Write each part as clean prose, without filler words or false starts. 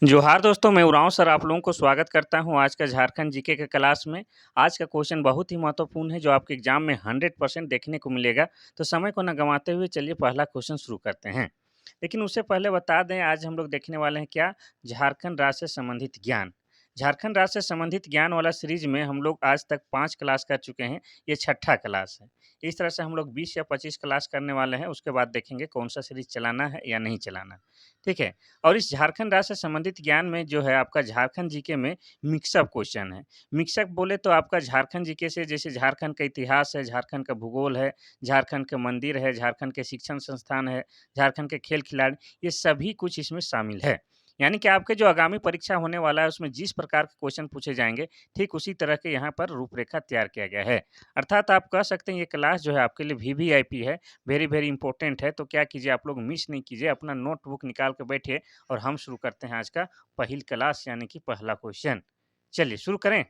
जोहार दोस्तों, मैं उरांव सर आप लोगों को स्वागत करता हूँ आज का झारखंड जीके के क्लास में। आज का क्वेश्चन बहुत ही महत्वपूर्ण है जो आपके एग्जाम में 100% देखने को मिलेगा। तो समय को ना गंवाते हुए चलिए पहला क्वेश्चन शुरू करते हैं। लेकिन उससे पहले बता दें आज हम लोग देखने वाले हैं क्या? झारखंड राज्य से संबंधित ज्ञान। झारखंड राज्य से संबंधित ज्ञान वाला सीरीज में हम लोग आज तक 5 क्लास कर चुके हैं, ये छठा क्लास है। इस तरह से हम लोग 20 या 25 क्लास करने वाले हैं, उसके बाद देखेंगे कौन-सा सीरीज चलाना है या नहीं चलाना। ठीक है? और इस झारखंड राज्य से संबंधित ज्ञान में जो है आपका झारखंड जीके में मिक्सअप क्वेश्चन है। मिक्सअप बोले तो आपका झारखंड जीके से जैसे झारखंड का इतिहास है, झारखंड का भूगोल है, झारखंड के मंदिर है, झारखंड के शिक्षण संस्थान है, झारखंड के खेल खिलाड़ी, ये सभी कुछ इसमें शामिल है। यानी कि आपके जो आगामी परीक्षा होने वाला है उसमें जिस प्रकार के क्वेश्चन पूछे जाएँगे, ठीक उसी तरह के यहाँ पर रूपरेखा तैयार किया गया है। अर्थात आप कह सकते हैं ये क्लास जो है आपके लिए वीवीआईपी है, वेरी वेरी इंपॉर्टेंट है। तो क्या कीजिए आप लोग मिस नहीं कीजिए, अपना नोटबुक निकाल के बैठिए और हम शुरू करते हैं आज का पहिल क्लास यानी कि पहला क्वेश्चन। चलिए शुरू करें?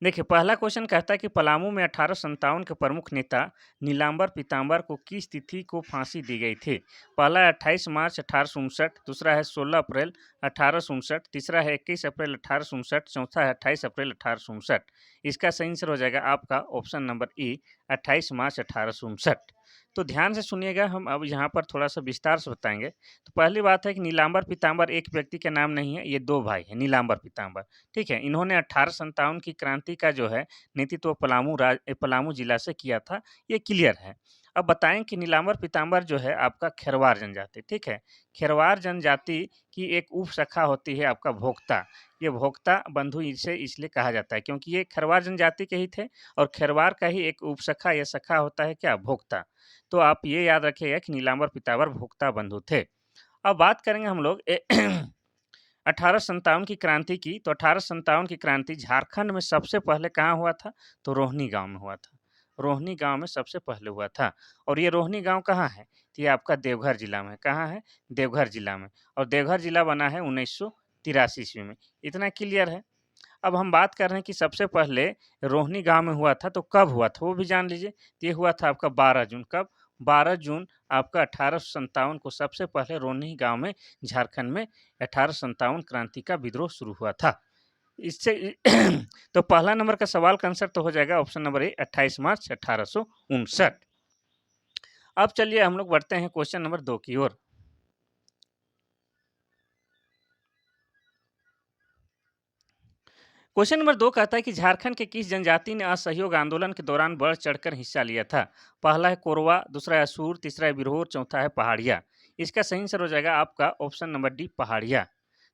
देखिए पहला क्वेश्चन कहता है कि पलामू में 1857 के प्रमुख नेता नीलांबर पीताम्बर को किस तिथि को फांसी दी गई थी? पहला है 28 मार्च 1859, दूसरा है 16 अप्रैल 1859, तीसरा है 21 अप्रैल 1859, चौथा है 28 अप्रैल 1859। इसका सही आंसर हो जाएगा आपका ऑप्शन नंबर ई 28 मार्च 1859। तो ध्यान से सुनिएगा, हम अब यहाँ पर थोड़ा सा विस्तार से बताएंगे। तो पहली बात है कि नीलांबर पीताम्बर एक व्यक्ति का नाम नहीं है, ये दो भाई हैं नीलांबर पीताम्बर। ठीक है, इन्होंने 1857 की क्रांति का जो है नेतृत्व पलामू जिला से किया था, ये क्लियर है। अब बताएं कि नीलांबर पीताम्बर जो है आपका खेरवार जनजाति, ठीक है, खेरवार जनजाति की एक उप शाखा होती है आपका भोक्ता। ये भोक्ता बंधु इसे इसलिए कहा जाता है क्योंकि ये खेरवार जनजाति के ही थे और खेरवार का ही एक उपशाखा या शाखा होता है क्या? भोक्ता। तो आप ये याद रखिएगा कि नीलांबर पीताम्बर भोक्ता बंधु थे। अब बात करेंगे हम लोग 1857 की क्रांति की, तो 1857 की क्रांति झारखंड में सबसे पहले कहाँ हुआ था? तो रोहिनी गाँव में हुआ था। रोहिनी गाँव में सबसे पहले हुआ था और ये रोहिनी गाँव कहाँ है? तो ये आपका देवघर जिला में है। कहाँ है? देवघर जिला में। और देवघर जिला बना है 1983 ईस्वी में। इतना क्लियर है। अब हम बात कर रहे हैं कि सबसे पहले रोहिनी गाँव में हुआ था, तो कब हुआ था वो भी जान लीजिए। तो ये हुआ था आपका 12 जून। कब? 12 जून आपका 1857 को सबसे पहले रोहिनी गाँव में झारखंड में 1857 क्रांति का विद्रोह शुरू हुआ था। इससे तो पहला नंबर का सवाल का आंसर तो हो जाएगा ऑप्शन नंबर ए 28 मार्च 1859। अब चलिए हम लोग बढ़ते हैं क्वेश्चन नंबर 2 की ओर। क्वेश्चन नंबर 2 कहता है कि झारखंड के किस जनजाति ने असहयोग आंदोलन के दौरान बढ़ चढ़कर हिस्सा लिया था? पहला है कोरवा, दूसरा है असूर, तीसरा है बिरहोर, चौथा है पहाड़िया। इसका सही आंसर हो जाएगा आपका ऑप्शन नंबर डी पहाड़िया।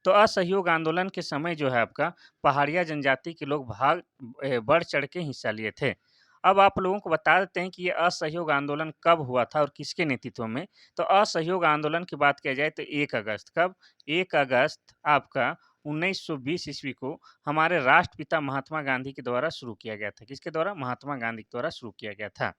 तो असहयोग आंदोलन के समय जो है आपका पहाड़िया जनजाति के लोग बढ़ चढ़ के हिस्सा लिए थे। अब आप लोगों को बता देते हैं कि ये असहयोग आंदोलन कब हुआ था और किसके नेतृत्व में। तो असहयोग आंदोलन की बात किया जाए तो 1 अगस्त। कब? 1 अगस्त आपका 1920 ईस्वी को हमारे राष्ट्रपिता महात्मा गांधी के द्वारा शुरू किया गया था। किसके द्वारा? महात्मा गांधी के द्वारा शुरू किया गया था।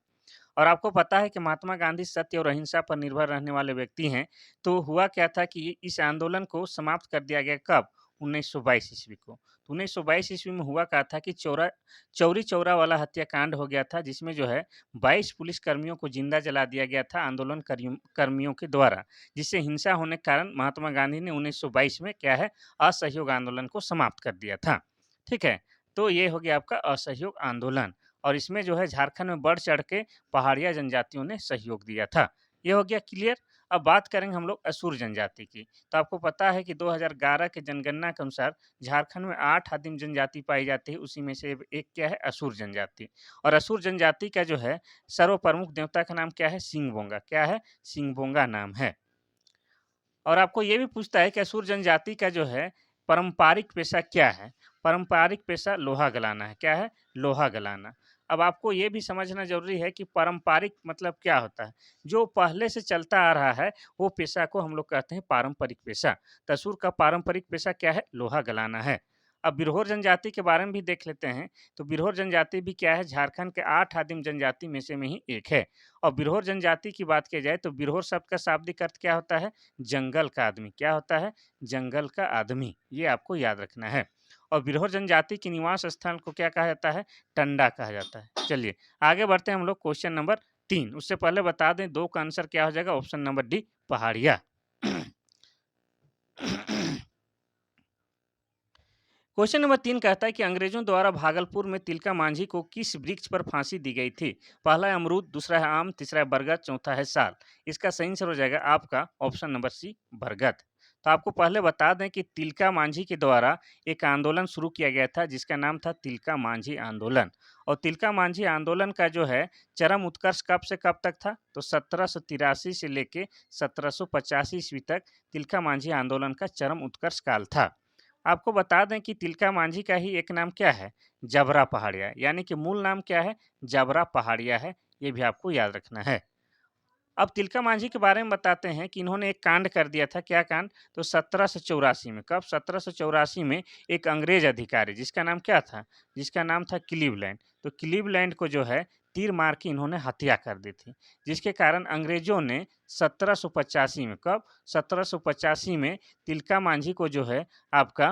और आपको पता है कि महात्मा गांधी सत्य और अहिंसा पर निर्भर रहने वाले व्यक्ति हैं। तो हुआ क्या था कि इस आंदोलन को समाप्त कर दिया गया कब? 1922 ईस्वी को। तो 1922 ईस्वी में हुआ क्या था कि चौरी चौरा वाला हत्याकांड हो गया था, जिसमें जो है 22 पुलिस कर्मियों को जिंदा जला दिया गया था आंदोलन कर्मियों के द्वारा, जिससे हिंसा होने के कारण महात्मा गांधी ने 1922 में क्या है असहयोग आंदोलन को समाप्त कर दिया था। ठीक है, तो ये हो गया आपका असहयोग आंदोलन और इसमें जो है झारखंड में बढ़ चढ़ के पहाड़िया जनजातियों ने सहयोग दिया था। ये हो गया क्लियर। अब बात करेंगे हम लोग असुर जनजाति की। तो आपको पता है कि 2011 के जनगणना के अनुसार झारखंड में 8 आदिम जनजाति पाई जाती है, उसी में से एक क्या है? असुर जनजाति। और असुर जनजाति का जो है सर्वप्रमुख देवता का नाम क्या है? सिंहबोंगा। क्या है? सिंहबोंगा नाम है। और आपको ये भी पूछता है कि असुर जनजाति का जो है पारंपरिक पेशा क्या है? पारंपरिक पेशा लोहा गलाना है। क्या है? लोहा गलाना। अब आपको ये भी समझना ज़रूरी है कि पारंपरिक मतलब क्या होता है? जो पहले से चलता आ रहा है, वो पेशा को हम लोग कहते हैं पारंपरिक पेशा। तो असुर का पारंपरिक पेशा क्या है? लोहा गलाना है। अब बिरहोर जनजाति के बारे में भी देख लेते हैं। तो बिरहोर जनजाति भी क्या है? झारखंड के 8 आदिम जनजाति में से में ही एक है। और बिरहोर जनजाति की बात की जाए तो बिरहोर शब्द का शाब्दिक अर्थ क्या होता है? जंगल का आदमी। क्या होता है? जंगल का आदमी। ये आपको याद रखना है। और बिरहोर जनजाति के निवास स्थान को क्या कहा जाता है? टंडा कहा जाता है। चलिए आगे बढ़ते हैं हम लोग क्वेश्चन नंबर 3। उससे पहले बता दें 2 का आंसर क्या हो जाएगा? ऑप्शन नंबर डी पहाड़िया। क्वेश्चन नंबर 3 कहता है कि अंग्रेजों द्वारा भागलपुर में तिलका मांझी को किस वृक्ष पर फांसी दी गई थी? पहला है अमरूद, दूसरा है आम, तीसरा है बरगद, चौथा है साल। इसका सही आंसर हो जाएगा आपका ऑप्शन नंबर सी बरगद। तो आपको पहले बता दें कि तिलका मांझी के द्वारा एक आंदोलन शुरू किया गया था जिसका नाम था तिलका मांझी आंदोलन। और तिलका मांझी आंदोलन का जो है चरम उत्कर्ष कब से कब तक था? तो 1783 से लेके 1785 ईस्वी तक तिलका मांझी आंदोलन का चरम उत्कर्ष काल था। आपको बता दें कि तिलका मांझी का ही एक नाम क्या है? जबरा पहाड़िया, यानी कि मूल नाम क्या है? जबरा पहाड़िया है, ये भी आपको याद रखना है। अब तिलका मांझी के बारे में बताते हैं कि इन्होंने एक कांड कर दिया था। क्या कांड? तो 1784 में। कब? 1784 में एक अंग्रेज अधिकारी जिसका नाम क्या था? जिसका नाम था क्लीवलैंड। तो क्लीवलैंड को जो है तीर मार के इन्होंने हत्या कर दी थी, जिसके कारण अंग्रेजों ने 1785 में, कब? 1785 में तिलका मांझी को जो है आपका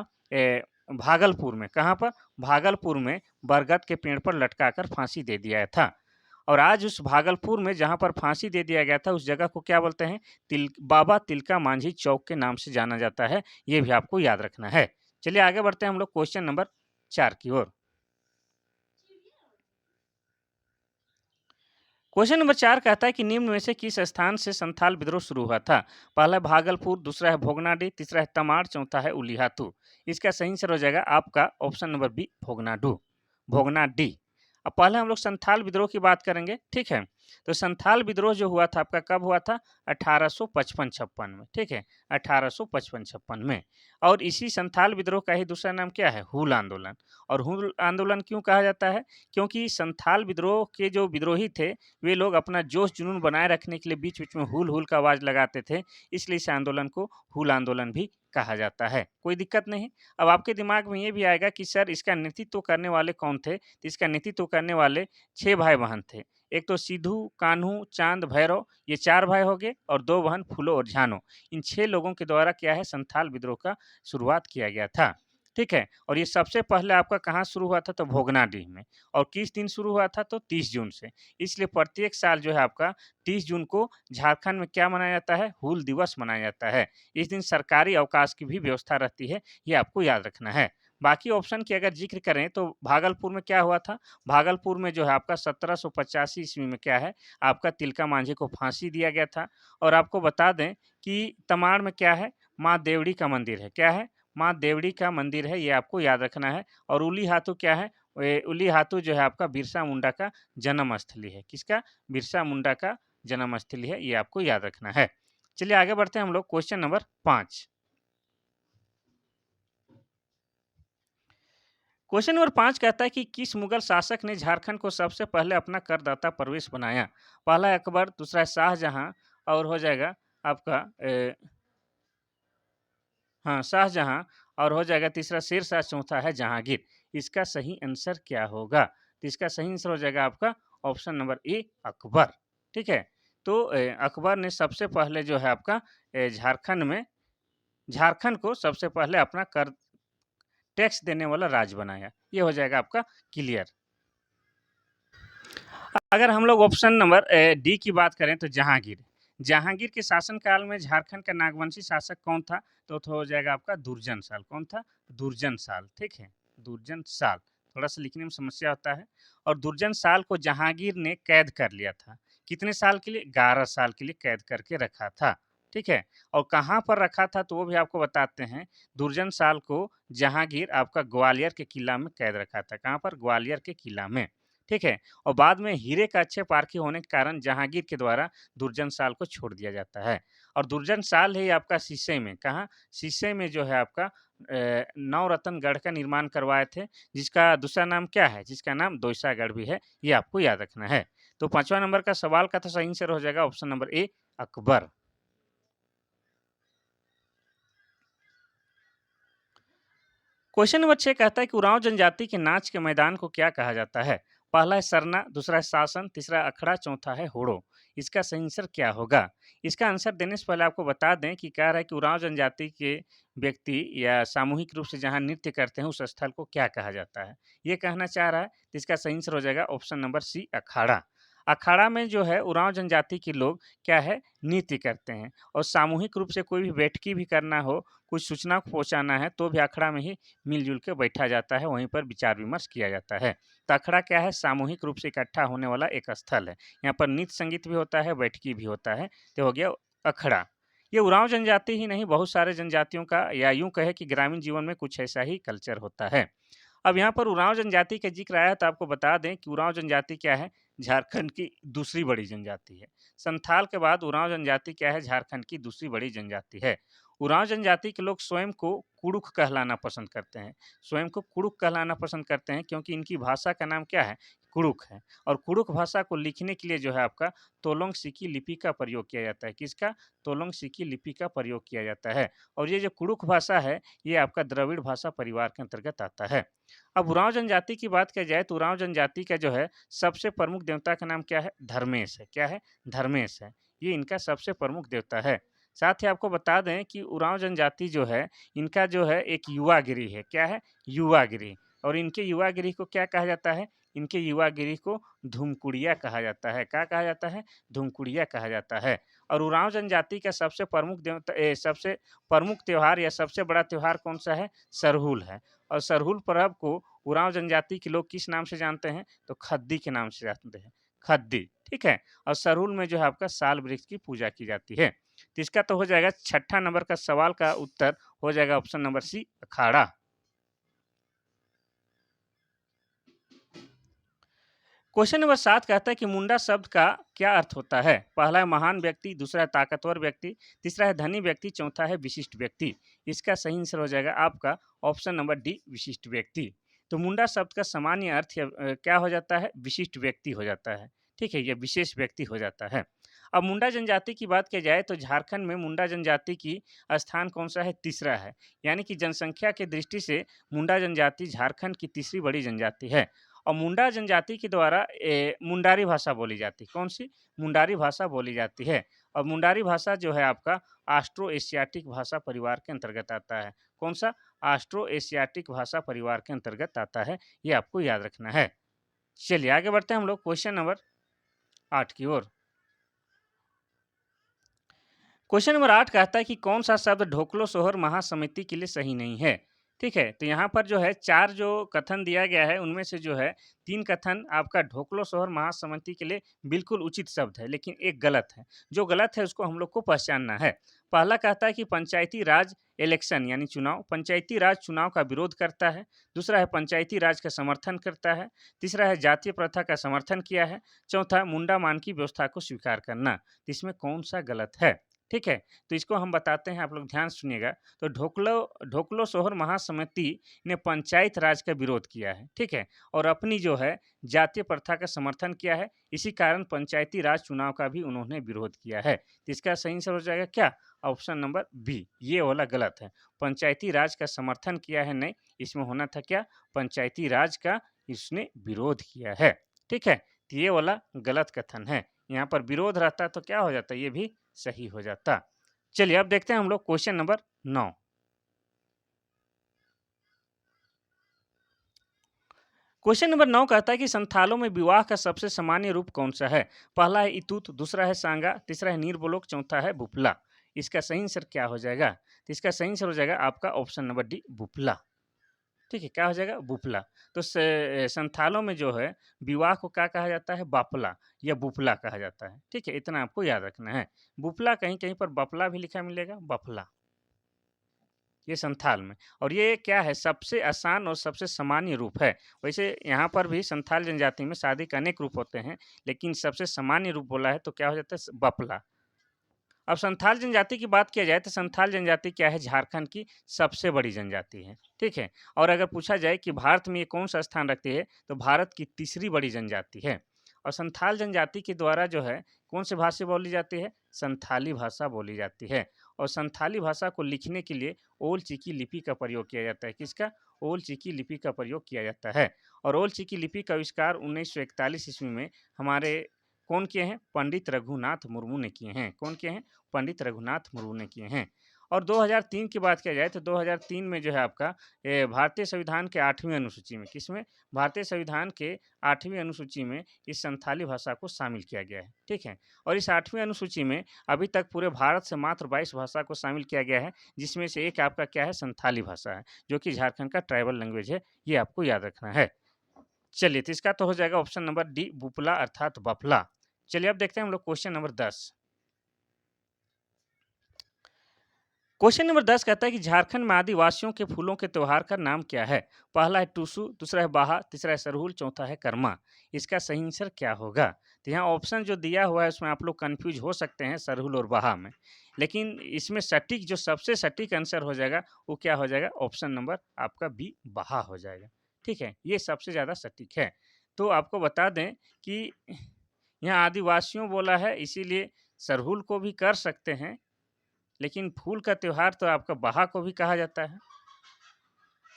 भागलपुर में, कहाँ पर? भागलपुर में बरगद के पेड़ पर लटकाकर फांसी दे दिया था। और आज उस भागलपुर में जहाँ पर फांसी दे दिया गया था उस जगह को क्या बोलते हैं? बाबा तिलका मांझी चौक के नाम से जाना जाता है। ये भी आपको याद रखना है। चलिए आगे बढ़ते हैं हम लोग क्वेश्चन नंबर 4 की ओर। क्वेश्चन नंबर 4 कहता है कि निम्न में से किस स्थान से संथाल विद्रोह शुरू हुआ था? पहला है भागलपुर, दूसरा है भोगनाडीह, तीसरा है तमाड़, चौथा है उलीहातू। इसका सही आंसर हो जाएगा आपका ऑप्शन नंबर बी भोगनाडीह। अब पहले हम लोग संथाल विद्रोह की बात करेंगे, ठीक है? तो संथाल विद्रोह जो हुआ था आपका कब हुआ था? 1855-56 में, ठीक है? 1855-56 में। और इसी संथाल विद्रोह का ही दूसरा नाम क्या है? हूल आंदोलन। और हूल आंदोलन क्यों कहा जाता है? क्योंकि संथाल विद्रोह के जो विद्रोही थे वे लोग अपना जोश जुनून बनाए रखने के लिए बीच-बीच में हुल हुल का आवाज़ लगाते थे, इसलिए इस आंदोलन को हुल आंदोलन भी कहा जाता है। कोई दिक्कत नहीं। अब आपके दिमाग में ये भी आएगा कि सर इसका नेतृत्व करने वाले कौन थे? तो इसका नेतृत्व करने वाले 6 भाई-बहन थे। एक तो सिद्धू, कान्हू, चाँद, भैरव, ये 4 भाई हो गए और 2 बहन फूलो और झानो। इन 6 लोगों के द्वारा क्या है संथाल विद्रोह का शुरुआत किया गया था। ठीक है? और ये सबसे पहले आपका कहाँ शुरू हुआ था? तो भोगनाडीह में। और किस दिन शुरू हुआ था? तो 30 जून से। इसलिए प्रत्येक साल जो है आपका 30 जून को झारखंड में क्या मनाया जाता है? हूल दिवस मनाया जाता है। इस दिन सरकारी अवकाश की भी व्यवस्था रहती है, ये आपको याद रखना है। बाकी ऑप्शन की अगर ज़िक्र करें तो भागलपुर में क्या हुआ था? भागलपुर में जो है आपका 1785 ईस्वी में क्या है? आपका तिलका मांझी को फांसी दिया गया था। और आपको बता दें कि तमाड़ में क्या है? माँ देवड़ी का मंदिर है। क्या है? माँ देवड़ी का मंदिर है, ये आपको याद रखना है। और उलीहातू क्या है? उलीहातू जो है आपका बिरसा मुंडा का जन्मस्थली है। किसका? बिरसा मुंडा का जन्मस्थली है, ये आपको याद रखना है। चलिए आगे बढ़ते हैं हम लोग क्वेश्चन नंबर 5। क्वेश्चन नंबर 5 कहता है कि किस मुगल शासक ने झारखंड को सबसे पहले अपना करदाता प्रवेश बनाया? पहला है अकबर, दूसरा है शाहजहां और हो जाएगा आपका हाँ, शाहजहां और हो जाएगा तीसरा शेरशाह, चौथा है जहांगीर। इसका सही आंसर क्या होगा? तो इसका सही आंसर हो जाएगा आपका ऑप्शन नंबर ए अकबर। ठीक है? तो अकबर ने सबसे पहले जो है आपका झारखंड को सबसे पहले अपना कर टैक्स देने वाला राज्य बनाया। ये हो जाएगा आपका क्लियर। अगर हम लोग ऑप्शन नंबर डी की बात करें तो जहांगीर। जहांगीर के शासनकाल में झारखंड का नागवंशी शासक कौन था? तो हो जाएगा आपका दुर्जन साल। कौन था? दुर्जन साल। ठीक है? दुर्जन साल। थोड़ा-सा लिखने में समस्या होता है। और दुर्जन साल को जहांगीर ने कैद कर लिया था। कितने साल के लिए? 11 साल के लिए कैद करके रखा था। ठीक है? और कहाँ पर रखा था तो वो भी आपको बताते हैं। दुर्जन साल को जहांगीर आपका ग्वालियर के किला में कैद रखा था। कहाँ पर? ग्वालियर के किला में। ठीक है? और बाद में हीरे का अच्छे पारखी होने के कारण जहांगीर के द्वारा दुर्जन साल को छोड़ दिया जाता है। और दुर्जन साल है आपका शीशे में, कहाँ? शीशे में जो है आपका नवरत्न गढ़ का निर्माण करवाए थे, जिसका दूसरा नाम क्या है? जिसका नाम दोयसागढ़ भी है, ये आपको याद रखना है। तो 5वां नंबर का सवाल का तो सही आंसर हो जाएगा option number A Akbar. Question number 6 कहता है कि उरांव जनजाति के नाच के मैदान को क्या कहा जाता है? पहला है सरना, दूसरा है शासन, तीसरा अखड़ा, चौथा है होड़ो। इसका सही आंसर क्या होगा? इसका आंसर देने से पहले आपको बता दें कि कह रहा है कि उरांव जनजाति के व्यक्ति या सामूहिक रूप से जहाँ नृत्य करते हैं उस स्थल को क्या कहा जाता है? ये कहना चाह रहा है, तो इसका सही आंसर हो जाएगा ऑप्शन नंबर सी अखाड़ा। अखाड़ा में जो है उरांव जनजाति के लोग क्या है नृत्य करते हैं और सामूहिक रूप से कोई भी बैठकी भी करना हो, कुछ सूचना को पहुंचाना है तो भी अखाड़ा में ही मिलजुल के बैठा जाता है, वहीं पर विचार विमर्श किया जाता है। तो अखाड़ा क्या है सामूहिक रूप से इकट्ठा होने वाला एक स्थल है। यहाँ पर नृत्य संगीत भी होता है, बैठकी भी होता है, तो हो गया अखड़ा। ये उरांव जनजाति ही नहीं बहुत सारे जनजातियों का या यूं कहे कि ग्रामीण जीवन में कुछ ऐसा ही कल्चर होता है। अब यहाँ पर उरांव जनजाति का जिक्र आया तो आपको बता दें कि उरांव जनजाति क्या है झारखंड की दूसरी बड़ी जनजाति है। संथाल के बाद उरांव जनजाति क्या है झारखंड की दूसरी बड़ी जनजाति है। उरांव जनजाति के लोग स्वयं को कुड़ुक कहलाना पसंद करते हैं। स्वयं को कुड़ुक कहलाना पसंद करते हैं क्योंकि इनकी भाषा का नाम क्या है कुड़ुक है। और कुड़ुक भाषा को लिखने के लिए जो है आपका तोलोंग सिकी लिपि का प्रयोग किया जाता है। किसका? तोलोंग सिकी लिपि का प्रयोग किया जाता है। और ये जो कुड़ुक भाषा है ये आपका द्रविड़ भाषा परिवार के अंतर्गत आता है। अब उरांव जनजाति की बात की जाए तो उरांव जनजाति का जो है सबसे प्रमुख देवता का नाम क्या है धर्मेश है। क्या है? धर्मेश है। ये इनका सबसे प्रमुख देवता है। साथ ही आपको बता दें कि उरांव जनजाति जो है इनका जो है एक युवागिरी है। क्या है? युवागिरी। और इनके युवागिरी को क्या कहा जाता है? इनके युवागिरी को धूमकुड़िया कहा जाता है। क्या कहा जाता है? धूमकुड़िया कहा जाता है। और उरांव जनजाति का सबसे प्रमुख देवता सबसे प्रमुख त्योहार या सबसे बड़ा त्योहार कौन सा है? सरहुल है। और सरहुल पर्व को उरांव जनजाति के लोग किस नाम से जानते हैं? तो खद्दी के नाम से जानते हैं। खद्दी, ठीक है। और सरहुल में जो है आपका साल वृक्ष की पूजा की जाती है। तो इसका तो हो जाएगा छठा नंबर का सवाल का उत्तर हो जाएगा ऑप्शन नंबर सी अखाड़ा। क्वेश्चन नंबर 7 कहता है कि मुंडा शब्द का क्या अर्थ होता है? पहला है महान व्यक्ति, दूसरा है ताकतवर व्यक्ति, तीसरा है धनी व्यक्ति, चौथा है विशिष्ट व्यक्ति। इसका सही आंसर हो जाएगा आपका ऑप्शन नंबर डी विशिष्ट व्यक्ति। तो मुंडा शब्द का सामान्य अर्थ क्या हो जाता है? विशिष्ट व्यक्ति हो जाता है। ठीक है, यह विशेष व्यक्ति हो जाता है। अब मुंडा जनजाति की बात की जाए तो झारखंड में मुंडा जनजाति की स्थान कौन सा है? तीसरा है। यानी कि जनसंख्या की दृष्टि से मुंडा जनजाति झारखंड की तीसरी बड़ी जनजाति है। और मुंडा जनजाति के द्वारा मुंडारी भाषा बोली जाती है। कौन सी? मुंडारी भाषा बोली जाती है। और मुंडारी भाषा जो है आपका ऑस्ट्रो एशियाटिक भाषा परिवार के अंतर्गत आता है। कौन सा? ऑस्ट्रो एशियाटिक भाषा परिवार के अंतर्गत आता है। ये आपको याद रखना है। चलिए आगे बढ़ते हैं हम लोग क्वेश्चन नंबर 8 की ओर। क्वेश्चन नंबर 8 कहता है कि कौन सा शब्द ढोकलो सोहर महासमिति के लिए सही नहीं है? ठीक है, तो यहाँ पर जो है 4 जो कथन दिया गया है उनमें से जो है 3 कथन आपका ढोकलो सोहर महासमिति के लिए बिल्कुल उचित शब्द है, लेकिन एक गलत है। जो गलत है उसको हम लोग को पहचानना है। पहला कहता है कि पंचायती राज इलेक्शन यानी चुनाव, पंचायती राज चुनाव का विरोध करता है। दूसरा है पंचायती राज का समर्थन करता है। तीसरा है जातीय प्रथा का समर्थन किया है। चौथा मुंडा मान की व्यवस्था को स्वीकार करना। तो इसमें कौन सा गलत है? ठीक है, तो इसको हम बताते हैं, आप लोग ध्यान सुनिएगा। तो ढोकलो सोहर महासमिति ने पंचायत राज का विरोध किया है, ठीक है, और अपनी जो है जातीय प्रथा का समर्थन किया है। इसी कारण पंचायती राज चुनाव का भी उन्होंने विरोध किया है। तो इसका सही आंसर हो जाएगा क्या? ऑप्शन नंबर बी, ये वाला गलत है। पंचायती राज का समर्थन किया है नहीं, इसमें होना था क्या? पंचायती राज का इसने विरोध किया है। ठीक है, तो ये वाला गलत कथन है। यहाँ पर विरोध रहता तो क्या हो जाता? ये भी सही हो जाता। चलिए अब देखते हैं हम लोग क्वेश्चन नंबर 9। क्वेश्चन नंबर 9 कहता है कि संथालों में विवाह का सबसे सामान्य रूप कौन सा है? पहला है इतूत, दूसरा है सांगा, तीसरा है नीरबोलोक, चौथा है बुफला। इसका सही आंसर क्या हो जाएगा? तो इसका सही आंसर हो जाएगा आपका ऑप्शन नंबर डी बुफला। ठीक है, क्या हो जाएगा? बुफला। तो संथालों में जो है विवाह को क्या कहा जाता है? बापला या बुफला कहा जाता है। ठीक है, इतना आपको याद रखना है। बुफला कहीं कहीं पर बपला भी लिखा मिलेगा, बफला, ये संथाल में। और ये क्या है? सबसे आसान और सबसे सामान्य रूप है। वैसे यहाँ पर भी संथाल जनजाति में शादी के अनेक रूप होते हैं, लेकिन सबसे सामान्य रूप बोला है तो क्या हो जाता है? बपला। अब संथाल जनजाति की बात किया जाए तो संथाल जनजाति क्या है? झारखंड की सबसे बड़ी जनजाति है। ठीक है, और अगर पूछा जाए कि भारत में ये कौन सा स्थान रखती है तो भारत की तीसरी बड़ी जनजाति है। और संथाल जनजाति के द्वारा जो है कौन सी भाषा बोली जाती है? संथाली भाषा बोली जाती है। और संथाली भाषा को लिखने के लिए ओल चिकी लिपि का प्रयोग किया जाता है। किसका? ओल चिकी लिपि का प्रयोग किया जाता है। और ओल चिकी लिपि का आविष्कार 1941 ईस्वी में हमारे कौन किए हैं? पंडित रघुनाथ मुर्मू ने किए हैं। कौन किए हैं? पंडित रघुनाथ मुर्मू ने किए हैं। और 2003 की बात किया जाए तो 2003 में जो है आपका भारतीय संविधान के 8वीं अनुसूची में, किसमें? भारतीय संविधान के 8वीं अनुसूची में इस संथाली भाषा को शामिल किया गया है, ठीक है? और इस 8वीं अनुसूची में अभी तक पूरे भारत से मात्र 22 भाषा को शामिल किया गया है, जिसमें से एक आपका क्या है? संथाली भाषा है, जो कि झारखंड का ट्राइबल लैंग्वेज है, ये आपको याद रखना है। चलिए, तो इसका तो हो जाएगा ऑप्शन नंबर डी बुपला अर्थात बफला। चलिए अब देखते हैं हम लोग क्वेश्चन नंबर 10। क्वेश्चन नंबर 10 कहता है कि झारखंड में आदिवासियों के फूलों के त्योहार का नाम क्या है? पहला है टूसू, दूसरा है बाहा, तीसरा है सरहुल, चौथा है कर्मा। इसका सही आंसर क्या होगा? तो यहाँ ऑप्शन जो दिया हुआ है उसमें आप लोग कंफ्यूज हो सकते हैं सरहुल और बाहा में, लेकिन इसमें सटीक जो सबसे सटीक आंसर हो जाएगा वो क्या हो जाएगा? ऑप्शन नंबर आपका बी बाहा हो जाएगा, ठीक है? ये सबसे ज़्यादा सटीक है। तो आपको बता दें कि यहाँ आदिवासियों बोला है, इसीलिए सरहुल को भी कर सकते हैं, लेकिन फूल का त्योहार तो आपका बहा को भी कहा जाता है।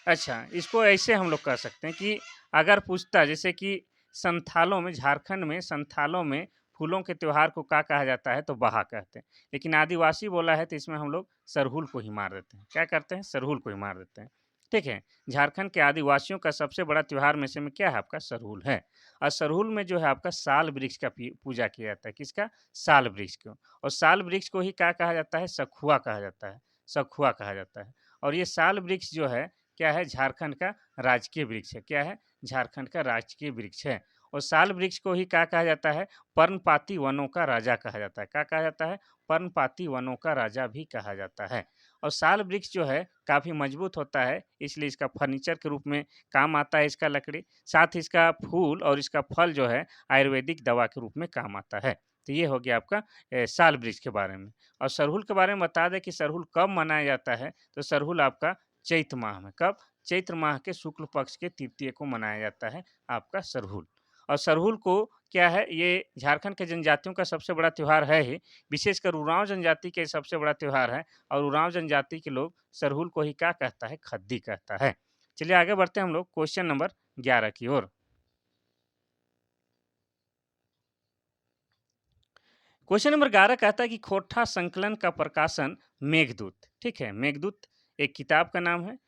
अच्छा, इसको ऐसे हम लोग कह सकते हैं कि अगर पूछता जैसे कि संथालों में, झारखंड में संथालों में फूलों के त्योहार को क्या कहा जाता है? तो बहा कहते हैं। लेकिन आदिवासी बोला है तो इसमें हम लोग सरहुल को ही मार देते हैं। क्या करते हैं? सरहुल को ही मार देते हैं। ठीक है? झारखंड के आदिवासियों का सबसे बड़ा त्योहार में से में क्या है? आपका सरहुल है। और सरहुल में जो है आपका साल वृक्ष का पूजा किया जाता है। किसका? साल वृक्ष को। और साल वृक्ष को ही क्या कहा जाता है? सखुआ कहा जाता है। सखुआ कहा जाता है। और ये साल वृक्ष जो है क्या है? झारखंड का राजकीय वृक्ष है। क्या है? झारखंड का राजकीय वृक्ष है। और साल वृक्ष को ही क्या कहा जाता है? पर्णपाती वनों का राजा कहा जाता है। क्या कहा जाता है? पर्णपाती वनों का राजा भी कहा जाता है। और साल वृक्ष जो है काफ़ी मजबूत होता है, इसलिए इसका फर्नीचर के रूप में काम आता है इसका लकड़ी। साथ ही इसका फूल और इसका फल जो है आयुर्वेदिक दवा के रूप में काम आता है। तो ये हो गया आपका साल वृक्ष के बारे में। और सरहुल के बारे में बता दें कि सरहुल कब मनाया जाता है? तो सरहुल आपका चैत्र माह में। कब? चैत्र माह के शुक्ल पक्ष के तृतीय को मनाया जाता है आपका सरहुल। और सरहुल को क्या है? ये झारखंड के जनजातियों का सबसे बड़ा त्योहार है ही, विशेषकर उरांव जनजाति के सबसे बड़ा त्योहार है। और उरांव जनजाति के लोग सरहुल को ही क्या कहता है? खद्दी कहता है। चलिए आगे बढ़ते हैं हम लोग क्वेश्चन नंबर 11 की ओर। क्वेश्चन नंबर 11 कहता है कि खोटा संकलन का प्रकाशन मेघदूत, ठीक है? मेघदूत एक किताब का नाम है,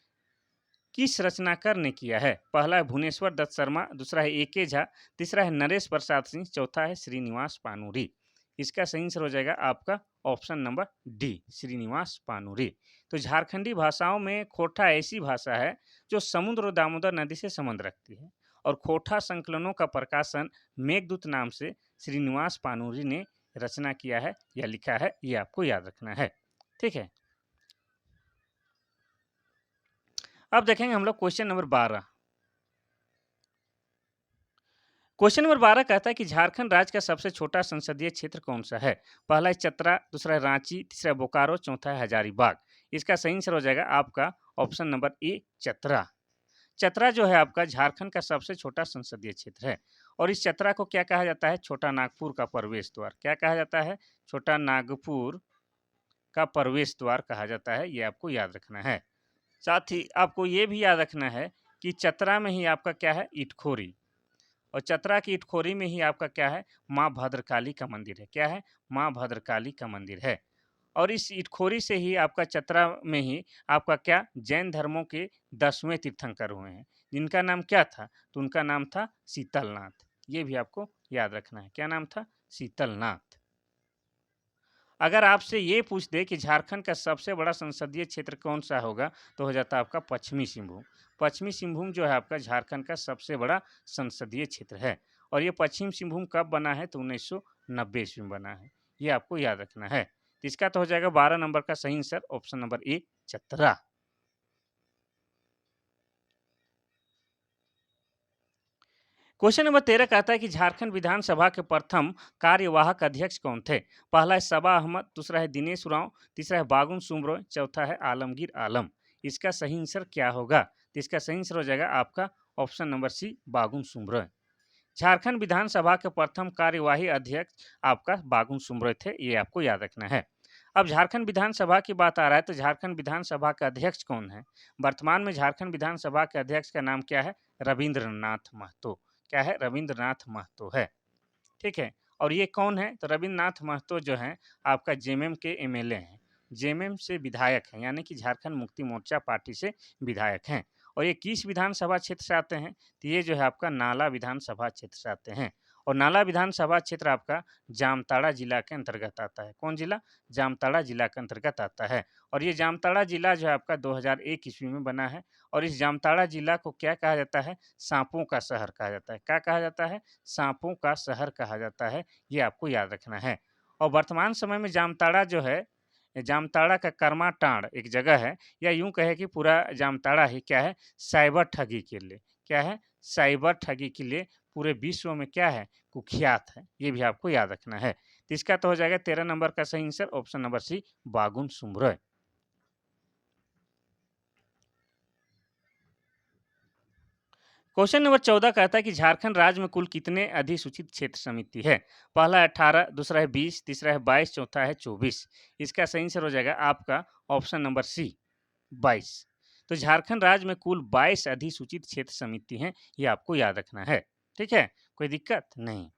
किस रचनाकार ने किया है? पहला है भुवनेश्वर दत्त शर्मा, दूसरा है ए.के. झा, तीसरा है नरेश प्रसाद सिंह, चौथा है श्रीनिवास पानूरी। इसका सही आंसर हो जाएगा आपका option number D, Srinivas Panuri. तो झारखंडी भाषाओं में खोटा ऐसी भाषा है जो समुद्र और दामोदर नदी से संबंध रखती है। और खोटा संकलनों का प्रकाशन मेघदूत नाम से श्रीनिवास पानूरी ने रचना किया है या लिखा है, ये आपको याद रखना है। ठीक है, अब देखेंगे हम लोग क्वेश्चन नंबर 12। क्वेश्चन नंबर 12 कहता है कि झारखंड राज्य का सबसे छोटा संसदीय क्षेत्र कौन सा है? पहला है चतरा, दूसरा है रांची, तीसरा है बोकारो, चौथा है हजारीबाग। इसका सही आंसर हो जाएगा आपका option number A, Chatra. Chatra जो है आपका झारखंड का सबसे छोटा संसदीय क्षेत्र है। और इस चतरा को क्या कहा जाता है? छोटा नागपुर का प्रवेश द्वार। क्या कहा जाता है? छोटा नागपुर का प्रवेश द्वार कहा जाता है, ये आपको याद रखना है। साथ ही आपको ये भी याद रखना है कि चतरा में ही आपका क्या है? इटखोरी। और चतरा की इटखोरी में ही आपका क्या है? माँ भद्रकाली का मंदिर है। क्या है? माँ भद्रकाली का मंदिर है। और इस इटखोरी से ही आपका चतरा में ही आपका क्या? जैन धर्मों के 10वें तीर्थंकर हुए हैं, जिनका नाम क्या था? तो उनका नाम था शीतलनाथ। ये भी आपको याद रखना है। क्या नाम था? शीतलनाथ। अगर आपसे ये पूछ दे कि झारखंड का सबसे बड़ा संसदीय क्षेत्र कौन सा होगा, तो हो जाता है आपका पश्चिमी सिंहभूम। पश्चिमी सिंहभूम जो है आपका झारखंड का सबसे बड़ा संसदीय क्षेत्र है। और ये पश्चिम सिंहभूम कब बना है? तो 1990 ईस्वी में बना है। ये आपको याद रखना है। तो इसका तो हो जाएगा 12 नंबर का सही answer option number A, Chatra. Question number 13 कहता है कि झारखंड विधानसभा के प्रथम कार्यवाहक अध्यक्ष कौन थे? पहला है सबा अहमद, दूसरा है दिनेश उरांव, तीसरा है बागुन सुमरो, चौथा है आलमगीर आलम। इसका सही आंसर क्या होगा? तो इसका सही आंसर हो जाएगा आपका ऑप्शन नंबर सी, बागुन सुमरो। झारखंड विधानसभा के प्रथम कार्यवाही अध्यक्ष आपका बागुन सुमरो थे, ये आपको याद रखना है। अब झारखंड विधानसभा की बात आ रहा है तो झारखंड विधानसभा का अध्यक्ष कौन है? वर्तमान में झारखंड विधानसभा के अध्यक्ष का नाम क्या है? रविंद्रनाथ महतो। क्या है? रविंद्रनाथ महतो है। ठीक है, और ये कौन है? तो रविंद्रनाथ महतो जो है आपका जेएमएम के एमएलए हैं। जेएमएम से विधायक हैं, यानी कि झारखंड मुक्ति मोर्चा पार्टी से विधायक हैं। और ये किस विधानसभा क्षेत्र से आते हैं? तो ये जो है आपका नाला विधानसभा क्षेत्र से आते हैं। और नाला विधानसभा क्षेत्र आपका जामताड़ा जिला के अंतर्गत आता है। कौन जिला? जामताड़ा जिला के अंतर्गत आता है। और ये जामताड़ा जिला जो है आपका 2001 ईस्वी में बना है। और इस जामताड़ा जिला को क्या कहा जाता है? सांपों का शहर कहा जाता है। क्या कहा जाता है? सांपों का शहर कहा जाता है। ये आपको याद रखना है। और वर्तमान समय में जामताड़ा जो है, जामताड़ा का करमाटांड़ एक जगह है, या यूं कहे कि पूरा जामताड़ा ही क्या है? साइबर ठगी के लिए, क्या है? साइबर ठगी के लिए पूरे विश्व में क्या है? कुख्यात है। ये भी आपको याद रखना है। तो इसका तो हो जाएगा 13 नंबर का सही आंसर ऑप्शन नंबर सी, बागुन सुम्रय। क्वेश्चन नंबर 14 कहता है कि झारखंड राज्य में कुल कितने अधिसूचित क्षेत्र समिति है? पहला है 18, दूसरा है 20, तीसरा है 22, चौथा है 24। इसका सही आंसर हो जाएगा आपका ऑप्शन नंबर सी, 22। तो झारखंड राज्य में कुल 22 अधिसूचित क्षेत्र समिति हैं, ये आपको याद रखना है। ठीक है, कोई दिक्कत नहीं।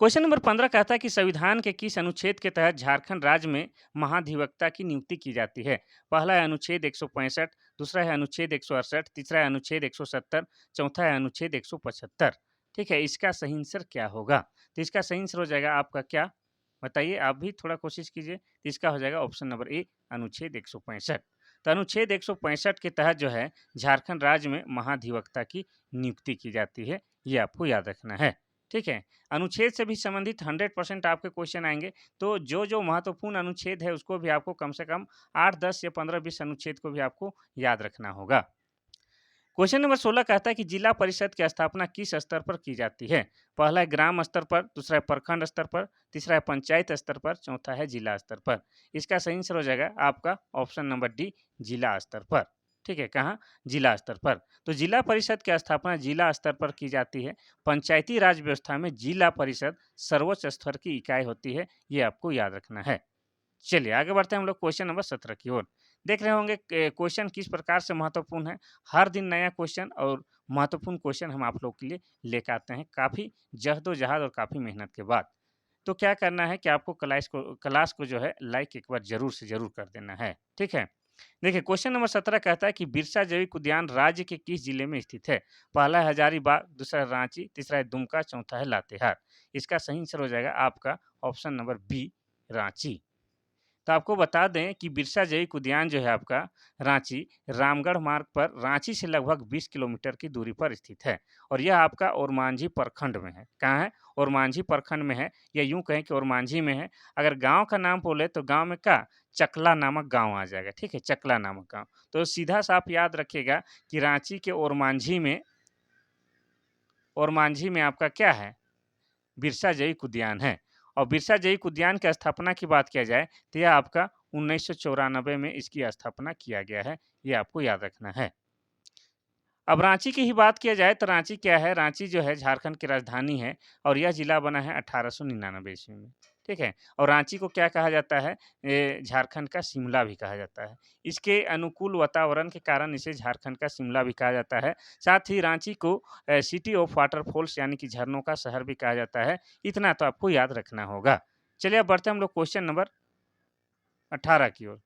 क्वेश्चन नंबर 15 कहता है कि संविधान के किस अनुच्छेद के तहत झारखंड राज्य में महाधिवक्ता की नियुक्ति की जाती है? पहला है अनुच्छेद 165, दूसरा है अनुच्छेद 168, तीसरा है अनुच्छेद 170, चौथा है अनुच्छेद 175। ठीक है, इसका सही आंसर क्या होगा? तो इसका सही आंसर हो जाएगा आपका क्या? बताइए, आप भी थोड़ा कोशिश कीजिए। तो इसका हो जाएगा ऑप्शन नंबर ए, अनुच्छेद 165। तो अनुच्छेद 165 के तहत जो है झारखंड राज्य में महाधिवक्ता की नियुक्ति की जाती है। ये आपको याद रखना है। ठीक है, अनुच्छेद से भी संबंधित 100% आपके क्वेश्चन आएंगे। तो जो महत्वपूर्ण अनुच्छेद है उसको भी आपको कम से कम 8, 10 या 15, 20 अनुच्छेद को भी आपको याद रखना होगा। क्वेश्चन नंबर 16 कहता है कि जिला परिषद की स्थापना किस स्तर पर की जाती है? पहला है ग्राम स्तर पर, दूसरा है प्रखंड स्तर पर, तीसरा है पंचायत स्तर पर, चौथा है जिला स्तर पर। इसका सही आंसर हो जाएगा आपका ऑप्शन नंबर डी, जिला स्तर पर। ठीक है, कहाँ? जिला स्तर पर। तो जिला परिषद की स्थापना जिला स्तर पर की जाती है। पंचायती राज व्यवस्था में जिला परिषद सर्वोच्च स्तर की इकाई होती है। ये आपको याद रखना है। चलिए आगे बढ़ते हैं हम लोग क्वेश्चन नंबर 17 की ओर। देख रहे होंगे क्वेश्चन किस प्रकार से महत्वपूर्ण है। हर दिन नया क्वेश्चन और महत्वपूर्ण क्वेश्चन हम आप लोग के लिए लेकर आते हैं, काफ़ी जहदोजहद और काफ़ी मेहनत के बाद। तो क्या करना है कि आपको क्लास को जो है लाइक एक बार ज़रूर से ज़रूर कर देना है। ठीक है? देखिए क्वेश्चन नंबर 17 कहता है कि बिरसा जैविक उद्यान राज्य के किस जिले में स्थित है? पहला है हजारीबाग, दूसरा है रांची, तीसरा है दुमका, चौथा है लातेहार। इसका सही आंसर हो जाएगा आपका ऑप्शन नंबर बी, रांची। तो आपको बता दें कि बिरसा जैविक उद्यान जो है आपका रांची रामगढ़ मार्ग पर रांची से लगभग 20 किलोमीटर की दूरी पर स्थित है। और यह आपका ओरमांझी प्रखंड में है। कहाँ है? ओरमांझी प्रखंड में है, या यूं कहें कि ओरमांझी में है। अगर गांव का नाम बोले तो गांव में क्या? चकला नामक गांव आ जाएगा। ठीक है, चकला नामक गांव। तो सीधा सा आप याद रखिएगा कि रांची के ओरमांझी में आपका क्या है? बिरसा जैविक उद्यान है। और बिरसा जैविक उद्यान की स्थापना की बात किया जाए तो यह आपका 1994 में इसकी स्थापना किया गया है। ये आपको याद रखना है। अब रांची की ही बात किया जाए तो रांची क्या है? रांची जो है झारखंड की राजधानी है। और यह जिला बना है 1899 ईस्वी में। ठीक है, और रांची को क्या कहा जाता है? झारखंड का शिमला भी कहा जाता है। इसके अनुकूल वातावरण के कारण इसे झारखंड का शिमला भी कहा जाता है। साथ ही रांची को सिटी ऑफ वाटरफॉल्स यानी कि झरनों का शहर भी कहा जाता है। इतना तो आपको याद रखना होगा। चलिए अब बढ़ते हैं हम लोग क्वेश्चन नंबर 18 की ओर।